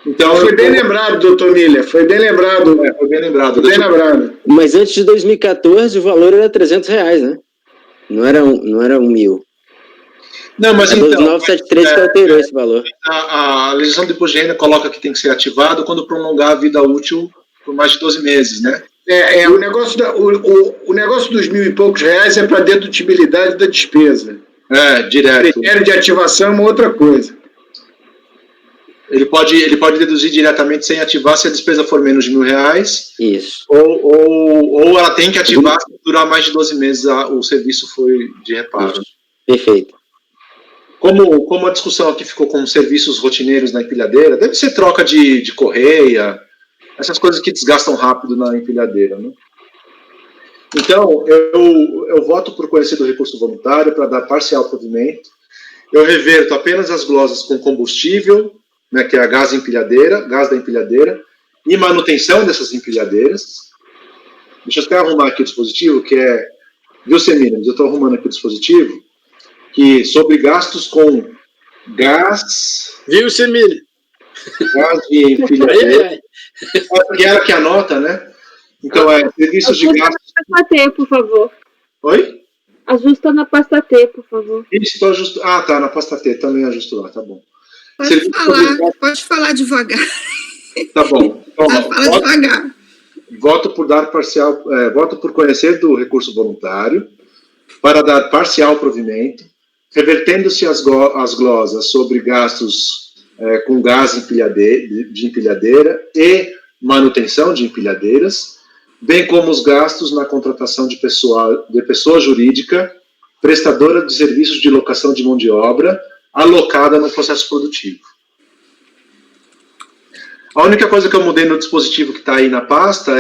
Então, foi bem lembrado, doutor Miller, foi bem lembrado. Foi bem lembrado. Mas antes de 2014 o valor era R$300, né? Não era 1.000. Não, mas é então... 2973 que alterou esse valor. A legislação de imposto de renda coloca que tem que ser ativado quando prolongar a vida útil por mais de 12 meses, né? O negócio dos R$1.000 e poucos é para dedutibilidade da despesa. Direto. O critério de ativação é uma outra coisa. Ele pode deduzir diretamente sem ativar se a despesa for menos de R$1.000. Isso. Ou ela tem que ativar se durar mais de 12 meses o serviço foi de reparo. Isso. Perfeito. Como a discussão aqui ficou com serviços rotineiros na empilhadeira, deve ser troca de correia, essas coisas que desgastam rápido na empilhadeira, né? Então, eu voto por conhecer do recurso voluntário para dar parcial provimento. Eu reverto apenas as glosas com combustível, né, que é a gás da empilhadeira, e manutenção dessas empilhadeiras. Deixa eu até arrumar aqui o dispositivo, que é... Viu, Semínios? Eu estou arrumando aqui o dispositivo, que sobre gastos com gás... Viu, Semínios? Gás de empilhadeira. Porque ela que anota, né? Então, serviços de gastos... Na pasta T, por favor. Oi? Ajusta na pasta T, por favor. Isso, estou ajustando... tá, na pasta T, também ajusto lá, tá bom. Pode falar devagar. Tá bom. Então, fala devagar. Voto por conhecer do recurso voluntário para dar parcial provimento, revertendo-se as glosas sobre gastos com gás de empilhadeira e manutenção de empilhadeiras, bem como os gastos na contratação de pessoa jurídica, prestadora de serviços de locação de mão de obra, alocada no processo produtivo. A única coisa que eu mudei no dispositivo que está aí na pasta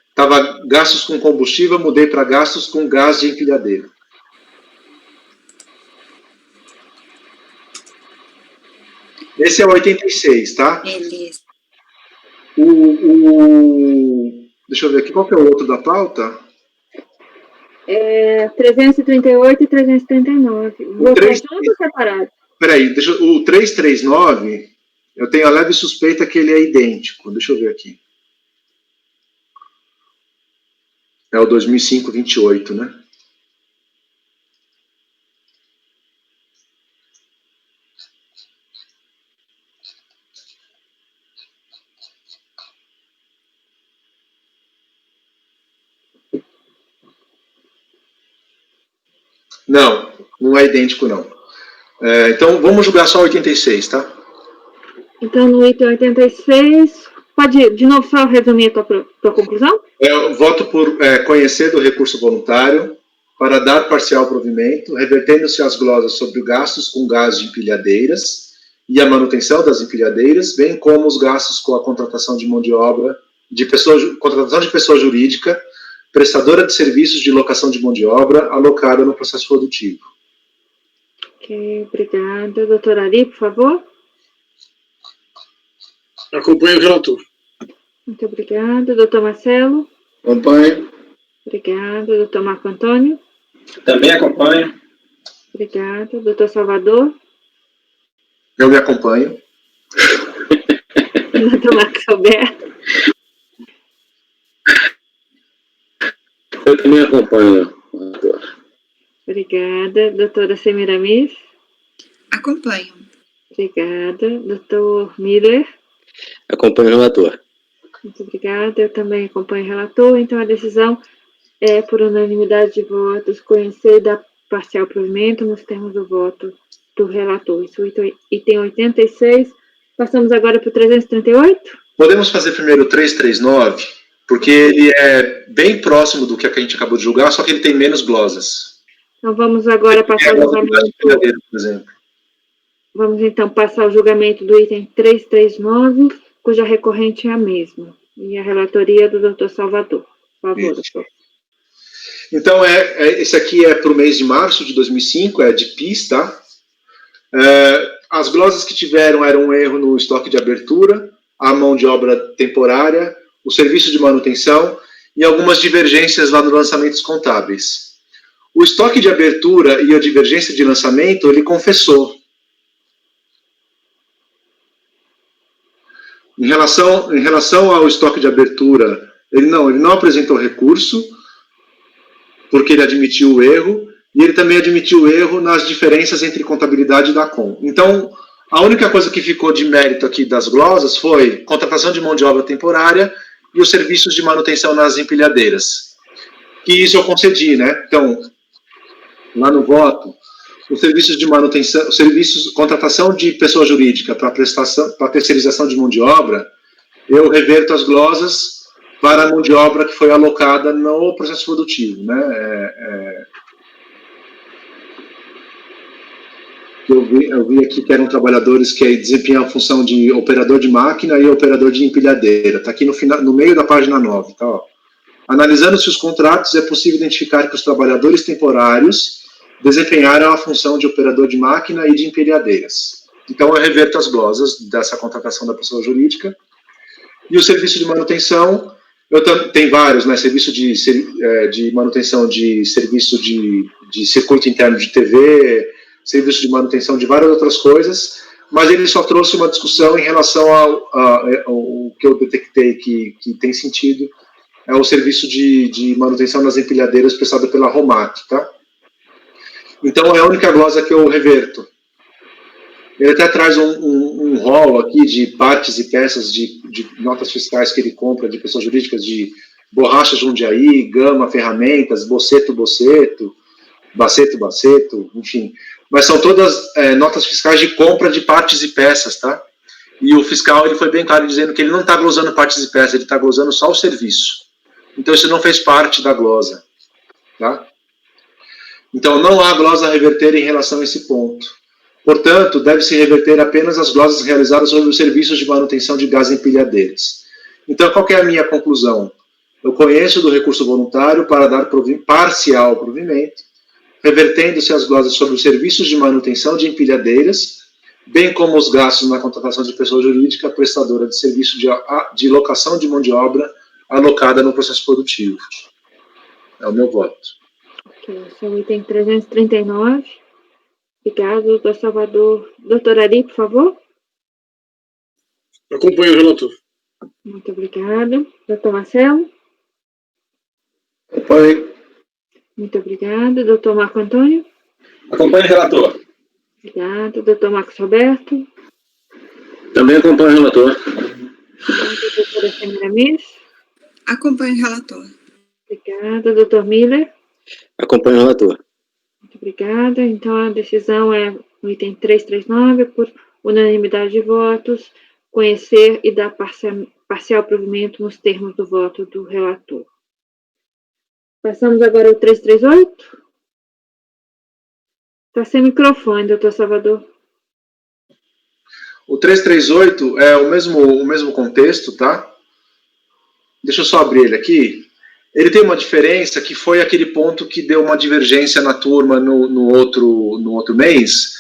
estava gastos com combustível, mudei para gastos com gás de empilhadeira. Esse é o 86, tá? Beleza. Deixa eu ver aqui, qual que é o outro da pauta? 338 e 339. Vou junto ou separado? Peraí, o 339, eu tenho a leve suspeita que ele é idêntico. Deixa eu ver aqui. É o 2005-28, né? Não é idêntico, não. Então, vamos julgar só 86, tá? Então, no item 86, pode, de novo, só resumir a tua conclusão? Eu voto por conhecer do recurso voluntário para dar parcial provimento, revertendo-se as glosas sobre gastos com gás de empilhadeiras e a manutenção das empilhadeiras, bem como os gastos com a contratação de mão de obra, contratação de pessoa jurídica, prestadora de serviços de locação de mão de obra, alocada no processo produtivo. Ok, obrigada. Doutora Ari, por favor. Acompanho o relator. Muito obrigada. Doutor Marcelo. Acompanho. Obrigada. Doutor Marco Antônio. Também acompanho. Obrigada. Doutor Salvador. Eu me acompanho. Doutor Marcos Alberto. Eu também acompanho. Obrigada. Doutora Semiramis. Acompanho. Obrigada. Doutor Miller. Acompanho o relator. Muito obrigada. Eu também acompanho o relator. Então, a decisão é por unanimidade de votos, conhecer da parcial provimento nos termos do voto do relator. Isso, item 86. Passamos agora para o 338? Podemos fazer primeiro o 339, porque ele é bem próximo do que a gente acabou de julgar, só que ele tem menos glosas. Então, vamos agora passar o julgamento. Por exemplo. Vamos, então, passar o julgamento do item 339, cuja recorrente é a mesma. E a relatoria do doutor Salvador. Por favor, doutor. Então, esse aqui é para o mês de março de 2005, é de PIS, tá? As glosas que tiveram eram um erro no estoque de abertura, a mão de obra temporária, o serviço de manutenção e algumas divergências lá nos lançamentos contábeis. O estoque de abertura e a divergência de lançamento, ele confessou. Em relação ao estoque de abertura, ele não apresentou recurso, porque ele admitiu o erro, e ele também admitiu o erro nas diferenças entre contabilidade e DACOM. Então, a única coisa que ficou de mérito aqui das glosas foi contratação de mão de obra temporária e os serviços de manutenção nas empilhadeiras. Que isso eu concedi, né? Então, lá no voto, os serviços de manutenção, contratação de pessoa jurídica para terceirização de mão de obra, eu reverto as glosas para a mão de obra que foi alocada no processo produtivo, né? Eu vi aqui que eram trabalhadores que desempenham a função de operador de máquina e operador de empilhadeira. Está aqui no meio da página 9. Tá, ó. Analisando-se os contratos, é possível identificar que os trabalhadores temporários desempenharam a função de operador de máquina e de empilhadeiras. Então, eu reverto as glosas dessa contratação da pessoa jurídica. E o serviço de manutenção, tem vários, né? Serviço de manutenção de serviço de circuito interno de TV, serviço de manutenção de várias outras coisas, mas ele só trouxe uma discussão em relação ao que eu detectei que tem sentido, é o serviço de manutenção nas empilhadeiras prestado pela Romac, tá? Então, é a única glosa que eu reverto. Ele até traz um rol aqui de partes e peças de notas fiscais que ele compra de pessoas jurídicas, de borracha Jundiaí, Gama, ferramentas, boceto, baceto, enfim. Mas são todas notas fiscais de compra de partes e peças, tá? E o fiscal, ele foi bem claro dizendo que ele não está glosando partes e peças, ele está glosando só o serviço. Então, isso não fez parte da glosa, tá? Então, não há glosa a reverter em relação a esse ponto. Portanto, deve-se reverter apenas as glosas realizadas sobre os serviços de manutenção de gás em empilhadeiras. Então, qual que é a minha conclusão? Eu conheço do recurso voluntário para dar parcial provimento, revertendo-se as glosas sobre os serviços de manutenção de empilhadeiras, bem como os gastos na contratação de pessoa jurídica prestadora de serviço de locação de mão de obra alocada no processo produtivo. É o meu voto. Ok, esse item 339. Obrigado, doutor Salvador. Doutor Ari, por favor. Acompanho o relator. Muito obrigado. Doutor Marcelo. Acompanho. Muito obrigado. Doutor Marco Antônio. Acompanho o relator. Obrigado. Doutor Marcos Roberto. Também acompanho o relator. Obrigado, doutora Samira Miss. Acompanho o relator. Obrigada, doutor Miller. Acompanho o relator. Muito obrigada. Então, a decisão é no item 339, por unanimidade de votos, conhecer e dar parcial provimento nos termos do voto do relator. Passamos agora ao 338. Está sem microfone, doutor Salvador. O 338 é o mesmo contexto, tá? Deixa eu só abrir ele aqui. Ele tem uma diferença que foi aquele ponto que deu uma divergência na turma no outro mês,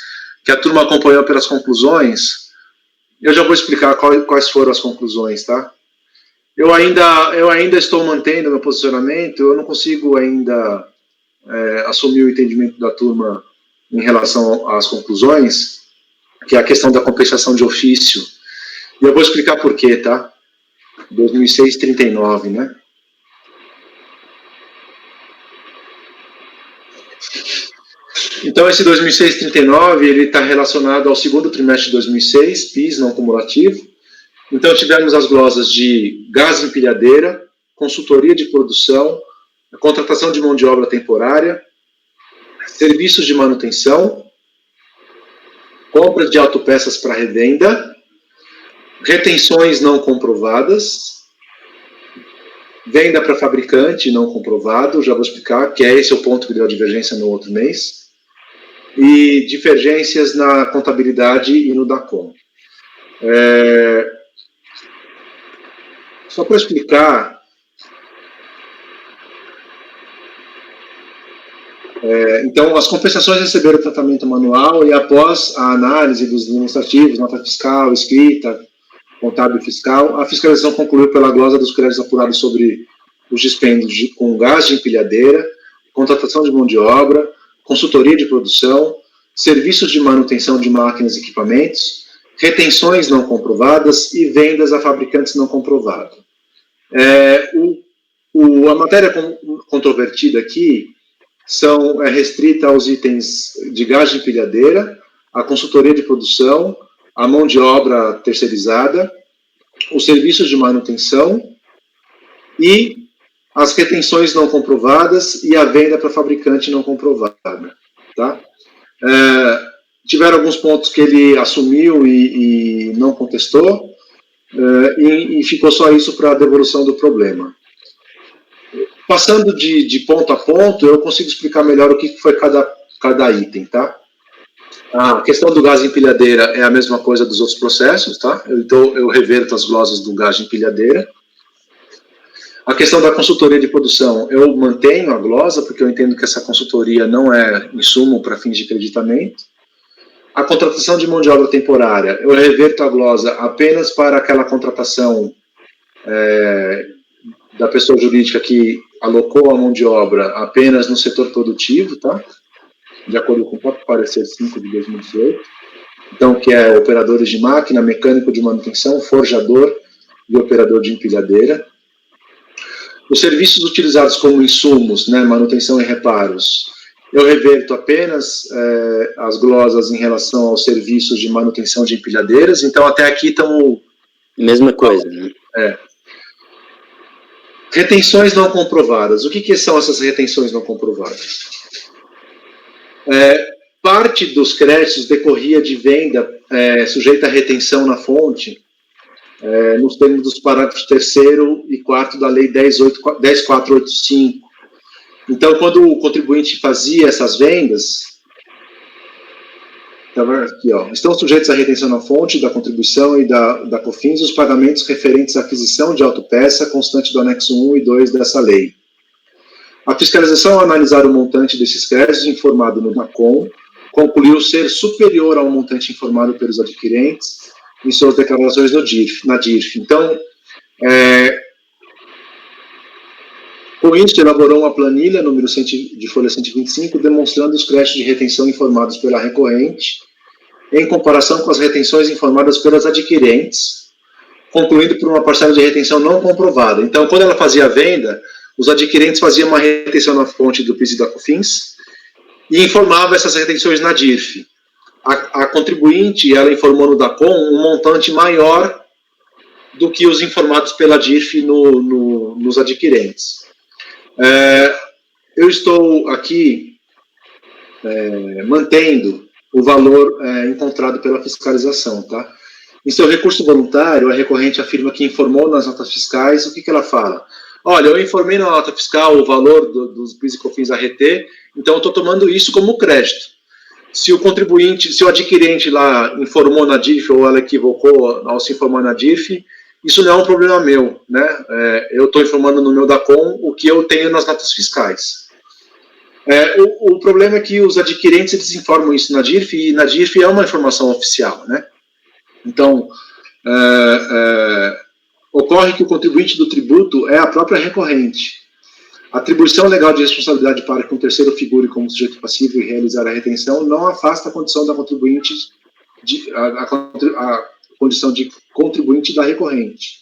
que a turma acompanhou pelas conclusões. Eu já vou explicar quais foram as conclusões, tá? Eu ainda estou mantendo meu posicionamento, eu não consigo ainda assumir o entendimento da turma em relação às conclusões, que é a questão da compensação de ofício. E eu vou explicar por quê, tá? 2006-39, né? Então, esse 2006-39, ele está relacionado ao segundo trimestre de 2006, PIS não cumulativo. Então, tivemos as glosas de gás empilhadeira, consultoria de produção, contratação de mão de obra temporária, serviços de manutenção, compra de autopeças para revenda, retenções não comprovadas, venda para fabricante não comprovado, já vou explicar, que esse é o ponto que deu a divergência no outro mês, e divergências na contabilidade e no DACOM. Só para explicar, então, as compensações receberam tratamento manual e após a análise dos demonstrativos, nota fiscal, escrita, contábil fiscal, a fiscalização concluiu pela glosa dos créditos apurados sobre os dispêndios com gás de empilhadeira, contratação de mão de obra, consultoria de produção, serviços de manutenção de máquinas e equipamentos, retenções não comprovadas e vendas a fabricantes não comprovados. A matéria controvertida aqui é restrita aos itens de gás de empilhadeira, a consultoria de produção, a mão de obra terceirizada, os serviços de manutenção e as retenções não comprovadas e a venda para fabricante não comprovada. Tá? Tiveram alguns pontos que ele assumiu e não contestou, e ficou só isso para a devolução do problema. Passando de ponto a ponto, eu consigo explicar melhor o que foi cada item, tá? A questão do gás de empilhadeira é a mesma coisa dos outros processos, tá? Então, eu reverto as glosas do gás de empilhadeira. A questão da consultoria de produção, eu mantenho a glosa, porque eu entendo que essa consultoria não é insumo para fins de creditamento. A contratação de mão de obra temporária, eu reverto a glosa apenas para aquela contratação da pessoa jurídica que alocou a mão de obra apenas no setor produtivo, tá? De acordo com o próprio parecer 5 de 2018. Então, que é operadores de máquina, mecânico de manutenção, forjador e operador de empilhadeira. Os serviços utilizados como insumos, né, manutenção e reparos, eu reverto apenas as glosas em relação aos serviços de manutenção de empilhadeiras. Então, até aqui estamos... Mesma coisa, né? Retenções não comprovadas. O que são essas retenções não comprovadas? Parte dos créditos decorria de venda sujeita a retenção na fonte, nos termos dos parágrafos 3º e 4º da Lei 10.485. Então, quando o contribuinte fazia essas vendas, aqui, ó, estão sujeitos à retenção na fonte da contribuição e da COFINS os pagamentos referentes à aquisição de autopeça constante do anexo 1 e 2 dessa lei. A fiscalização, ao analisar o montante desses créditos informado no DACOM, concluiu ser superior ao montante informado pelos adquirentes em suas declarações na DIRF. Então, com isso, elaborou uma planilha, número de folha 125, demonstrando os créditos de retenção informados pela recorrente, em comparação com as retenções informadas pelas adquirentes, concluindo por uma parcela de retenção não comprovada. Então, quando ela fazia a venda, os adquirentes faziam uma retenção na fonte do PIS e da COFINS e informava essas retenções na DIRF. A contribuinte, ela informou no DACOM um montante maior do que os informados pela DIRF nos adquirentes. Eu estou aqui mantendo o valor encontrado pela fiscalização, tá? Em seu recurso voluntário, a recorrente afirma que informou nas notas fiscais. O que ela fala? Olha, eu informei na nota fiscal o valor dos PIS e COFINS a reter, então eu estou tomando isso como crédito. Se o adquirente lá informou na DIRF ou ela equivocou ao se informar na DIRF, isso não é um problema meu, né? Eu estou informando no meu DACOM o que eu tenho nas notas fiscais. O problema é que os adquirentes eles informam isso na DIRF, e na DIRF é uma informação oficial, né? Então, ocorre que o contribuinte do tributo é a própria recorrente. A atribuição legal de responsabilidade para que um terceiro figure como sujeito passivo e realizar a retenção não afasta a condição da contribuinte a condição de contribuinte da recorrente.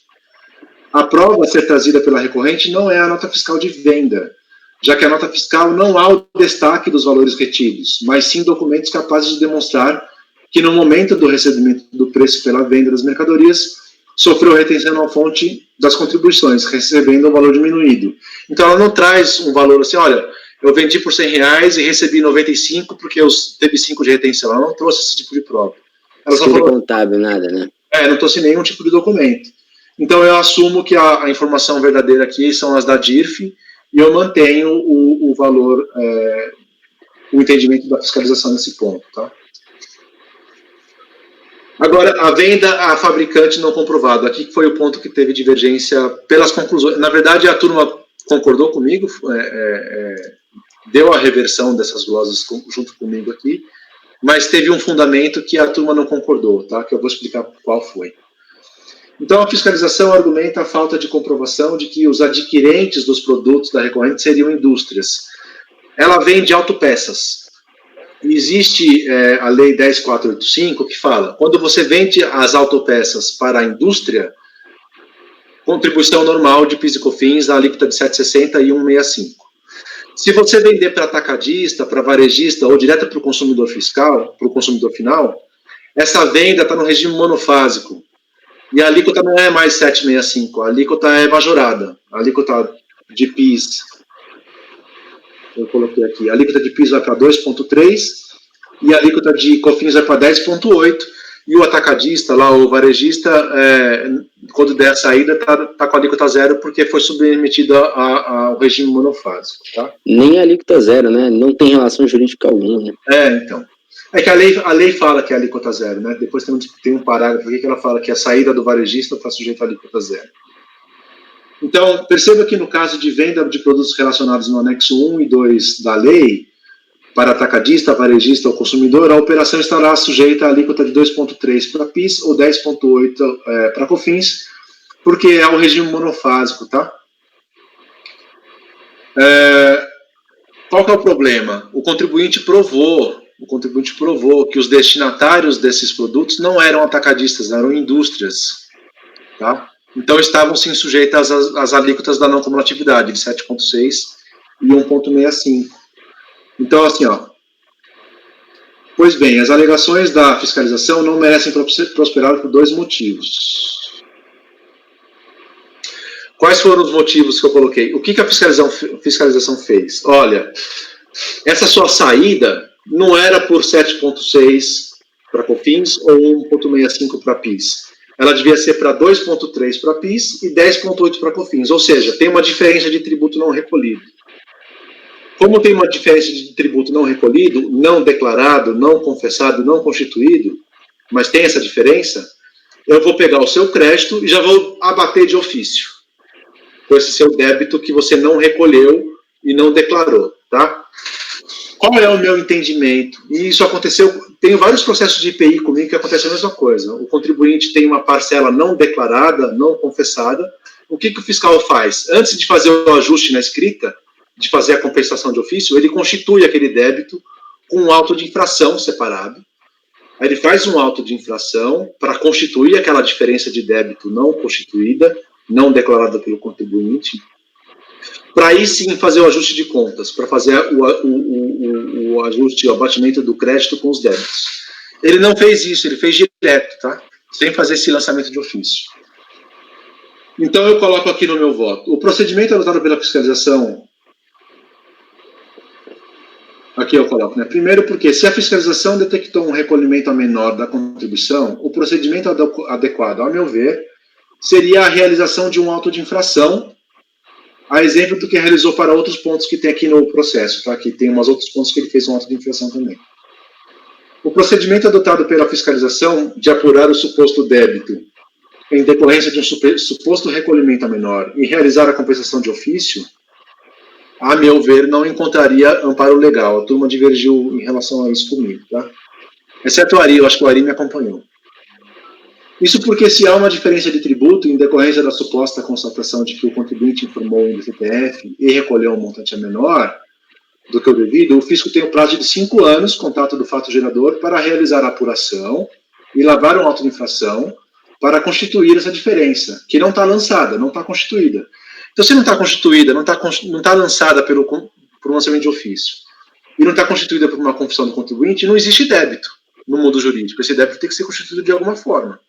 A prova a ser trazida pela recorrente não é a nota fiscal de venda, já que a nota fiscal não há o destaque dos valores retidos, mas sim documentos capazes de demonstrar que no momento do recebimento do preço pela venda das mercadorias, sofreu retenção na fonte das contribuições, recebendo um valor diminuído. Então, ela não traz um valor assim, olha, eu vendi por R$100 e recebi 95 porque eu teve 5 de retenção. Ela não trouxe esse tipo de prova. Ela só falou, contábil, nada, né? Não trouxe nenhum tipo de documento. Então, eu assumo que a informação verdadeira aqui são as da DIRF e eu mantenho o valor, o entendimento da fiscalização nesse ponto, tá? Agora, a venda a fabricante não comprovado. Aqui foi o ponto que teve divergência pelas conclusões. Na verdade, a turma concordou comigo, deu a reversão dessas glosas junto comigo aqui, mas teve um fundamento que a turma não concordou, tá? Que eu vou explicar qual foi. Então, a fiscalização argumenta a falta de comprovação de que os adquirentes dos produtos da recorrente seriam indústrias. Ela vende autopeças. E existe a Lei 10.485 que fala, quando você vende as autopeças para a indústria, contribuição normal de PIS e COFINS, a alíquota de 7,60 e 1,65. Se você vender para atacadista, para varejista ou direto para o consumidor fiscal, para o consumidor final, essa venda está no regime monofásico. E a alíquota não é mais 7,65, a alíquota é majorada. A alíquota de PIS, eu coloquei aqui, a alíquota de PIS vai para 2,3 e a alíquota de COFINS vai para 10,8 e o atacadista, lá, o varejista, quando der a saída, está com a alíquota zero porque foi submetido ao regime monofásico. Tá? Nem a alíquota zero, né? Não tem relação jurídica alguma. Né? Então. É que a lei fala que é a alíquota zero, né? Depois tem um parágrafo aqui que ela fala que a saída do varejista está sujeita à alíquota zero. Então, perceba que no caso de venda de produtos relacionados no anexo 1 e 2 da lei, para atacadista, varejista ou consumidor, a operação estará sujeita à alíquota de 2,3 para PIS ou 10,8 para COFINS, porque é o regime monofásico, tá? Qual que é o problema? O contribuinte provou que os destinatários desses produtos não eram atacadistas, eram indústrias, tá? Então estavam sim sujeitas às alíquotas da não cumulatividade, de 7,6 e 1,65. Então, assim, pois bem, as alegações da fiscalização não merecem prosperar por dois motivos. Quais foram os motivos que eu coloquei? O que a fiscalização fez? Olha, essa sua saída não era por 7,6 para COFINS ou 1,65 para PIS. Ela devia ser para 2,3 para PIS e 10,8 para COFINS. Ou seja, tem uma diferença de tributo não recolhido. Como tem uma diferença de tributo não recolhido, não declarado, não confessado, não constituído, mas tem essa diferença, eu vou pegar o seu crédito e já vou abater de ofício com esse seu débito que você não recolheu e não declarou, tá? Qual é o meu entendimento? E isso aconteceu, tenho vários processos de IPI comigo que acontece a mesma coisa. O contribuinte tem uma parcela não declarada, não confessada. O que o fiscal faz? Antes de fazer o ajuste na escrita, de fazer a compensação de ofício, ele constitui aquele débito com um auto de infração separado. Aí ele faz um auto de infração para constituir aquela diferença de débito não constituída, não declarada pelo contribuinte, para aí sim fazer o ajuste de contas, para fazer o ajuste, o abatimento do crédito com os débitos. Ele não fez isso, ele fez direto, tá? Sem fazer esse lançamento de ofício. Então eu coloco aqui no meu voto. O procedimento adotado pela fiscalização, aqui eu coloco, né? Primeiro porque se a fiscalização detectou um recolhimento a menor da contribuição, o procedimento adequado, ao meu ver, seria a realização de um auto de infração, a exemplo do que realizou para outros pontos que tem aqui no processo, tá? Aqui tem umas outros pontos que ele fez um auto de infração também. O procedimento adotado pela fiscalização de apurar o suposto débito em decorrência de um suposto recolhimento a menor e realizar a compensação de ofício, a meu ver, não encontraria amparo legal. A turma divergiu em relação a isso comigo, tá? Exceto o Ari, eu acho que o Ari me acompanhou. Isso porque se há uma diferença de tributo em decorrência da suposta constatação de que o contribuinte informou o CPF e recolheu um montante menor do que o devido, o fisco tem o prazo de 5 anos, contato do fato gerador, para realizar a apuração e lavar um auto de infração para constituir essa diferença, que não está lançada, não está constituída. Então, se não está constituída, não está lançada por lançamento de ofício, e não está constituída por uma confissão do contribuinte, não existe débito no mundo jurídico. Esse débito tem que ser constituído de alguma forma,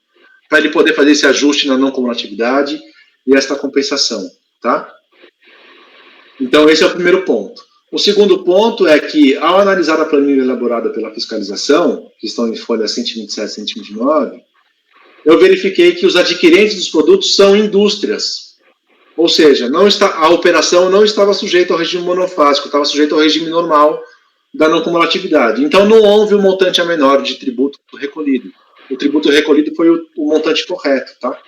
para ele poder fazer esse ajuste na não cumulatividade e esta compensação, tá? Então, esse é o primeiro ponto. O segundo ponto é que, ao analisar a planilha elaborada pela fiscalização, que estão em folha 127 e 129, eu verifiquei que os adquirentes dos produtos são indústrias. Ou seja, a operação não estava sujeita ao regime monofásico, estava sujeita ao regime normal da não cumulatividade. Então, não houve um montante a menor de tributo recolhido. O tributo recolhido foi o montante correto, tá?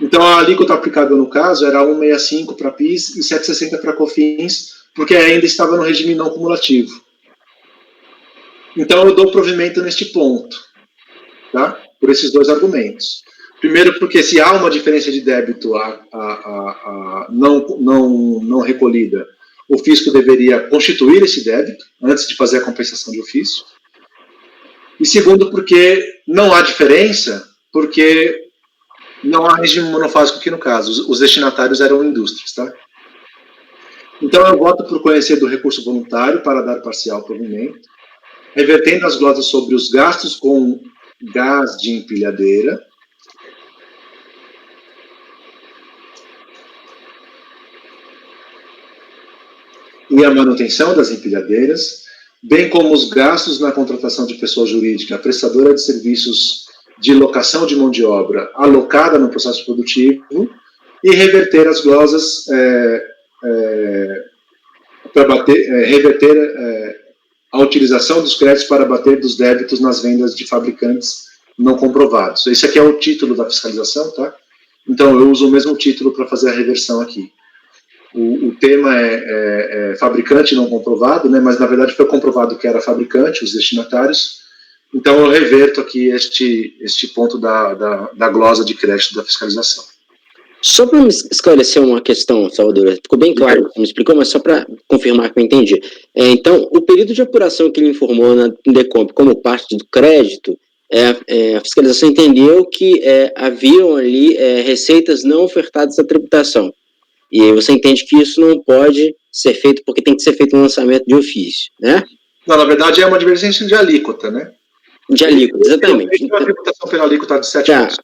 Então, a alíquota aplicável no caso era 1,65 para PIS e 7,60 para COFINS, porque ainda estava no regime não cumulativo. Então, eu dou provimento neste ponto, tá? Por esses dois argumentos. Primeiro, porque se há uma diferença de débito não recolhida, o fisco deveria constituir esse débito antes de fazer a compensação de ofício. E segundo, porque não há diferença, porque não há regime monofásico aqui no caso. Os destinatários eram indústrias, tá? Então, eu voto por conhecer do recurso voluntário para dar parcial provimento, revertendo as glosas sobre os gastos com gás de empilhadeira, e a manutenção das empilhadeiras, bem como os gastos na contratação de pessoa jurídica, prestadora de serviços de locação de mão de obra alocada no processo produtivo, e reverter as glosas reverter a utilização dos créditos para bater dos débitos nas vendas de fabricantes não comprovados. Esse aqui é o título da fiscalização, tá? Então, eu uso o mesmo título para fazer a reversão aqui. O tema é fabricante não comprovado, né, mas na verdade foi comprovado que era fabricante, os destinatários. Então eu reverto aqui este ponto da glosa de crédito da fiscalização. Só para me esclarecer uma questão, Salvador, ficou bem claro, você me explicou, mas só para confirmar que eu entendi. Então, o período de apuração que ele informou na Indecomp como parte do crédito, a fiscalização entendeu que haviam ali receitas não ofertadas à tributação. E você entende que isso não pode ser feito porque tem que ser feito um lançamento de ofício, né? Não, na verdade é uma divergência de alíquota, né? De alíquota, exatamente. Então, a tributação pela alíquota de 7,6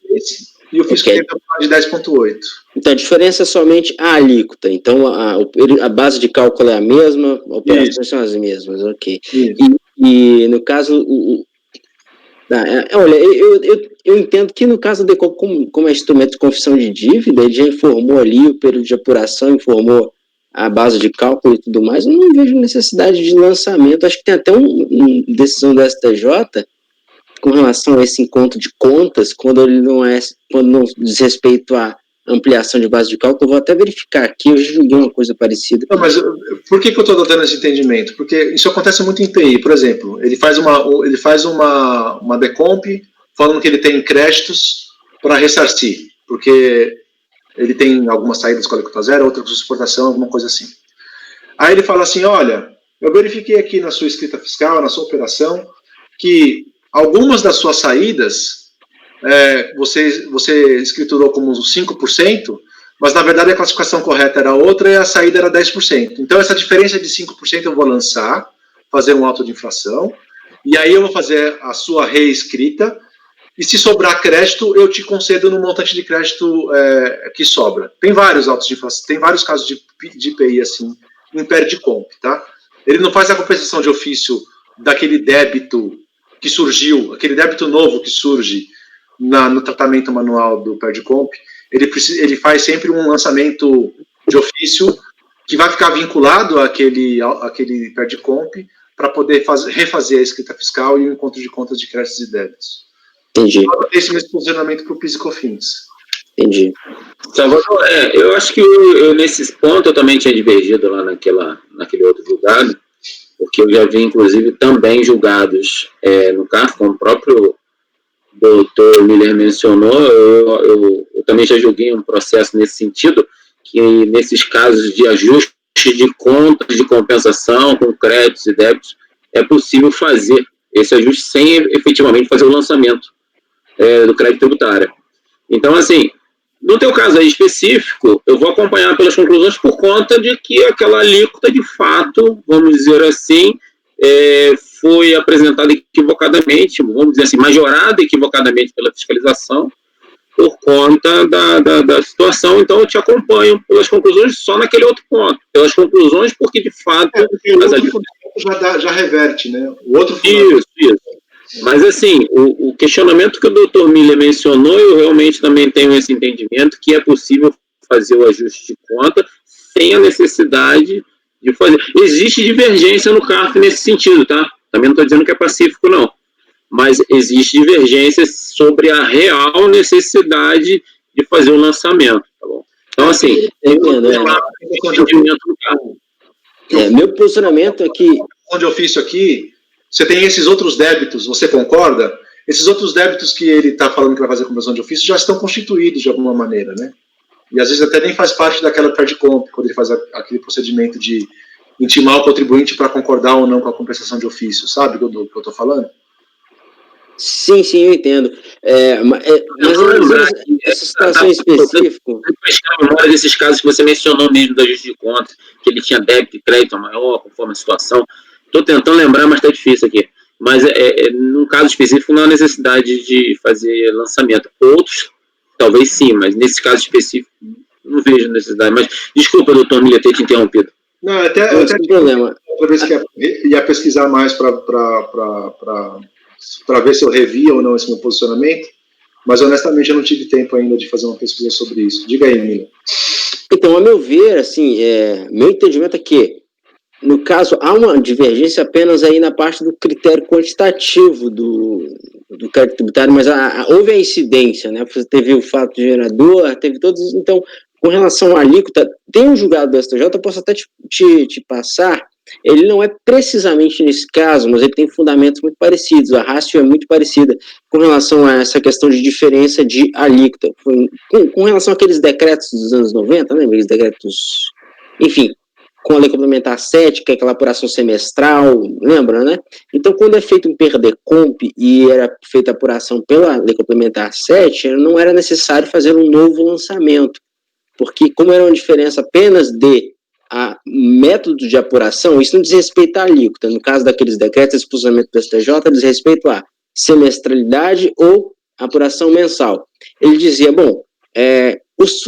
e o fisco tem de 10,8. Então a diferença é somente a alíquota. Então a base de cálculo é a mesma, as operações são as mesmas, ok. E no caso, olha, eu entendo que no caso do DECOM, como é instrumento de confissão de dívida, ele já informou ali o período de apuração, informou a base de cálculo e tudo mais, eu não vejo necessidade de lançamento. Acho que tem até uma decisão do STJ com relação a esse encontro de contas, quando não diz respeito à ampliação de base de cálculo. Eu vou até verificar aqui, eu já julguei uma coisa parecida. Não, mas por que eu estou dando esse entendimento? Porque isso acontece muito em PI. Por exemplo, ele faz uma decomp falando que ele tem créditos para ressarcir, porque ele tem algumas saídas com a alíquota zero, outras com exportação, alguma coisa assim. Aí ele fala assim, olha, eu verifiquei aqui na sua escrita fiscal, na sua operação, que algumas das suas saídas você escriturou como uns 5%, mas na verdade a classificação correta era outra e a saída era 10%. Então essa diferença de 5% eu vou lançar, fazer um auto de infração, e aí eu vou fazer a sua reescrita, e se sobrar crédito, eu te concedo no montante de crédito que sobra. Tem vários autos de infração, tem vários casos de IPI assim, em PERDCOMP, tá? Ele não faz a compensação de ofício daquele débito que surgiu, aquele débito novo que surge no tratamento manual do PERDCOMP, ele faz sempre um lançamento de ofício que vai ficar vinculado àquele PERDCOMP para poder refazer a escrita fiscal e o encontro de contas de créditos e débitos. Entendi. Esse mesmo funcionamento para o PIS e COFINS. Entendi. Salvador, eu acho que nesse ponto eu também tinha divergido lá naquele outro julgado, porque eu já vi, inclusive, também julgados no CARF, como o próprio doutor Miller mencionou, eu também já julguei um processo nesse sentido, que nesses casos de ajuste de contas de compensação com créditos e débitos, é possível fazer esse ajuste sem efetivamente fazer o lançamento do crédito tributário. Então, assim, no teu caso aí específico, eu vou acompanhar pelas conclusões por conta de que aquela alíquota, de fato, vamos dizer assim, foi apresentada equivocadamente, vamos dizer assim, majorada equivocadamente pela fiscalização, por conta da situação. Então, eu te acompanho pelas conclusões só naquele outro ponto. Pelas conclusões, porque, de fato... As alíquotas já reverte, né? O outro Isso. Mas, assim, o questionamento que o doutor Miller mencionou, eu realmente também tenho esse entendimento que é possível fazer o ajuste de conta sem a necessidade de fazer. Existe divergência no CARF nesse sentido, tá? Também não estou dizendo que é pacífico, não. Mas existe divergência sobre a real necessidade de fazer o lançamento, tá bom? Então, assim, meu posicionamento aqui... Onde eu fiz isso aqui, você tem esses outros débitos, você concorda? esses outros débitos que ele está falando que vai fazer compensação de ofício já estão constituídos de alguma maneira, né? E às vezes até nem faz parte daquela TRDComp, quando ele faz aquele procedimento de intimar o contribuinte para concordar ou não com a compensação de ofício, sabe do que eu estou falando? Sim, eu entendo. Mas essa situação em específico... A memória desses casos que você mencionou mesmo da Justiça de Contas, que ele tinha débito e crédito maior, conforme a situação. Estou tentando lembrar, mas está difícil aqui. Mas, num caso específico, não há necessidade de fazer lançamento. Outros, talvez sim, mas nesse caso específico, não vejo necessidade. Mas, desculpa, doutor Miller, ter te interrompido. Não, até problema. Outra vez que ia pesquisar mais para ver se eu revia ou não esse meu posicionamento, mas honestamente eu não tive tempo ainda de fazer uma pesquisa sobre isso. Diga aí, Mila. Então, a meu ver, assim, meu entendimento é que, no caso, há uma divergência apenas aí na parte do critério quantitativo do crédito tributário, mas houve a incidência, né? Você teve o fato gerador, teve todos. Então, com relação à alíquota, tem um julgado do STJ, eu posso até te passar. Ele não é precisamente nesse caso, mas ele tem fundamentos muito parecidos, a ratio é muito parecida com relação a essa questão de diferença de alíquota. Com relação àqueles decretos dos anos 90, né, aqueles decretos, enfim, com a Lei Complementar 7, que é aquela apuração semestral, lembra, né? Então, quando é feito um PERDECOMP e era feita a apuração pela Lei Complementar 7, não era necessário fazer um novo lançamento, porque como era uma diferença apenas de método de apuração, isso não diz respeito à alíquota. No caso daqueles decretos, esse posicionamento do STJ diz respeito à semestralidade ou apuração mensal. Ele dizia, bom,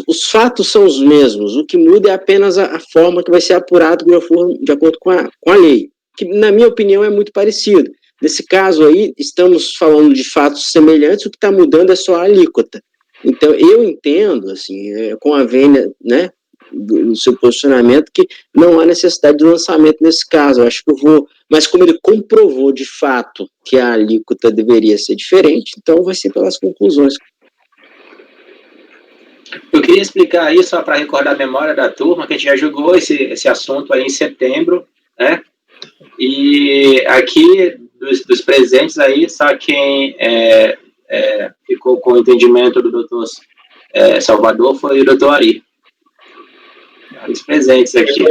os fatos são os mesmos, o que muda é apenas a forma que vai ser apurado de acordo com a lei, que na minha opinião é muito parecido. Nesse caso aí, estamos falando de fatos semelhantes, o que está mudando é só a alíquota. Então, eu entendo, assim, com a vênia, né, do seu posicionamento, que não há necessidade de lançamento nesse caso. Eu acho que eu vou... Mas como ele comprovou de fato que a alíquota deveria ser diferente, então vai ser pelas conclusões. Eu queria explicar aí, só para recordar a memória da turma, que a gente já julgou esse assunto aí em setembro, né? E aqui, dos presentes aí, só quem ficou com o entendimento do doutor Salvador foi o doutor Ari. Os presentes aqui.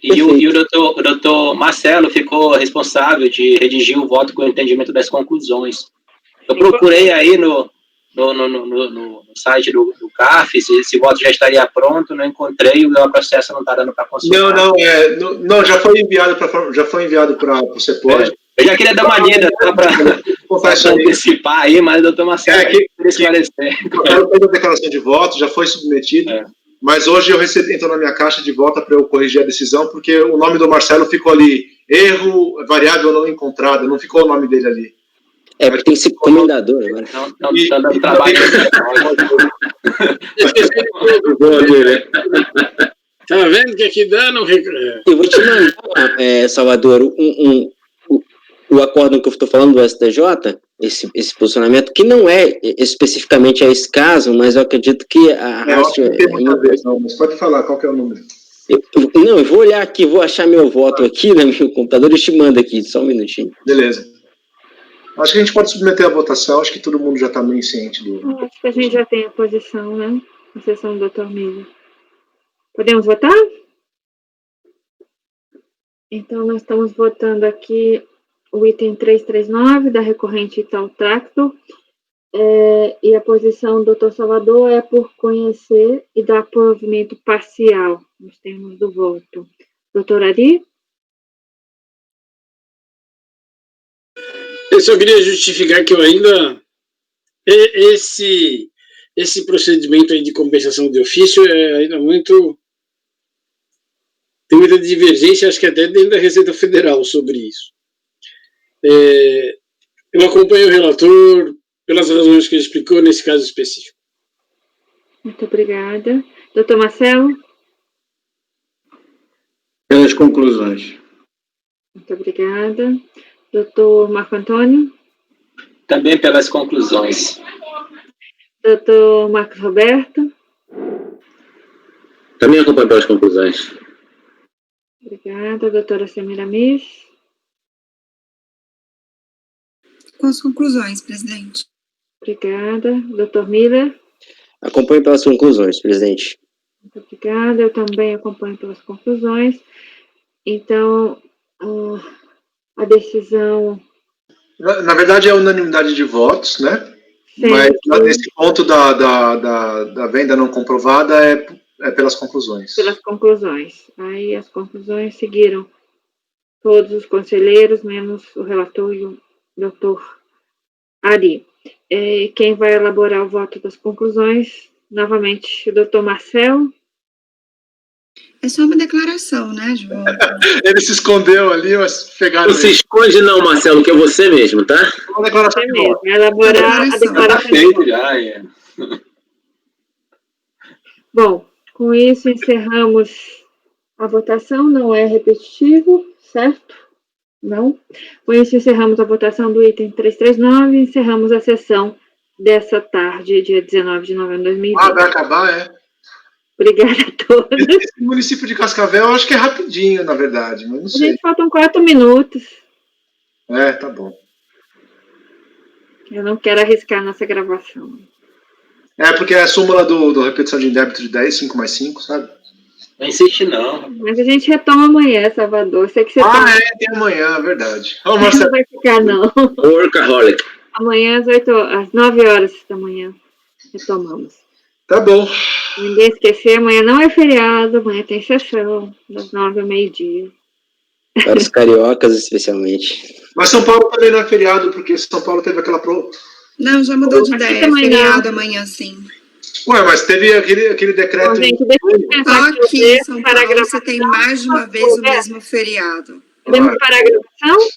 E o doutor Marcelo ficou responsável de redigir o voto com o entendimento das conclusões. Eu procurei aí no site do CAF se esse voto já estaria pronto, não encontrei, o processo não está dando para consultar. Não, já foi enviado para o CEPOD. Eu já queria dar uma lida para antecipar aí, mas o doutor Marcelo queria esclarecer. A declaração de voto já foi submetida, mas hoje eu recebi, entrou na minha caixa de volta para eu corrigir a decisão, porque o nome do Marcelo ficou ali, erro, variável não encontrada, não ficou o nome dele ali. Porque tem que ser comendador agora. Não está dando trabalho. Tá vendo que aqui dá? Não... Eu vou te mandar, Salvador, o acórdão que eu estou falando do STJ, esse posicionamento, que não é especificamente a esse caso, mas eu acredito que a ratio... mas pode falar, qual que é o número? Eu vou olhar aqui, vou achar meu voto aqui no meu computador e te mando aqui, só um minutinho. Beleza. Acho que a gente pode submeter a votação, acho que todo mundo já está meio ciente do... Acho que a gente já tem a posição, né? Na sessão do Dr. Miller. Podemos votar? Então, nós estamos votando aqui o item 339 da recorrente Itaú Tractor, e a posição do Dr. Salvador é por conhecer e dar provimento parcial, nos termos do voto. Doutor Ari? Eu só queria justificar que eu ainda... Esse procedimento aí de compensação de ofício é ainda muito... Tem muita divergência, acho que até dentro da Receita Federal sobre isso. Eu acompanho o relator pelas razões que ele explicou nesse caso específico. Muito obrigada. Doutor Marcelo? Pelas conclusões. Muito obrigada. Doutor Marco Antônio? Também pelas conclusões. Doutor Marcos Roberto? Também acompanho pelas conclusões. Obrigada. Doutora Semiramis? com as conclusões, presidente. Obrigada. Doutor Miller? Acompanho pelas conclusões, presidente. Muito obrigada. Eu também acompanho pelas conclusões. Então, a decisão... Na verdade, é unanimidade de votos, né? Mas nesse ponto da venda não comprovada é pelas conclusões. Pelas conclusões. Aí as conclusões seguiram todos os conselheiros, menos o relator e o doutor Ari. Quem vai elaborar o voto das conclusões? Novamente, o doutor Marcelo. É só uma declaração, né, de voto. Ele se escondeu ali, mas pegaram Não se esconde não, Marcelo, que é você mesmo, tá? uma declaração de voto. Vai elaborar a Tá declaração. Feito já, é. Bom, com isso encerramos a votação, não é repetitivo, certo? Não. Com isso encerramos a votação do item 339 e encerramos a sessão dessa tarde, dia 19 de novembro de 2020. Vai acabar, é? Obrigada a todos. Esse município de Cascavel, eu acho que é rapidinho, na verdade, mas não sei. Gente, faltam 4 minutos. Tá bom. Eu não quero arriscar nossa gravação. Porque é a súmula do repetição de débito de 10, 5 mais 5, sabe? Não insiste, não. Mas a gente retoma amanhã, Salvador. Sei que você Tem amanhã, é verdade. Ô, não Marcelo, vai ficar, não. Workaholic. Amanhã às 9 horas da manhã retomamos. tá bom. Ninguém esquecer, amanhã não é feriado, amanhã tem sessão, das 9 ao meio-dia. Para os cariocas, especialmente. Mas São Paulo também não é feriado, porque São Paulo teve aquela... Não, já mudou de ideia. É também feriado amanhã, sim. Ué, mas teve aquele decreto... Bom, gente, deixa eu pensar Só aqui, que em São para a Paulo gravação. você tem mais de uma vez o mesmo feriado. Podemos parar a gravação?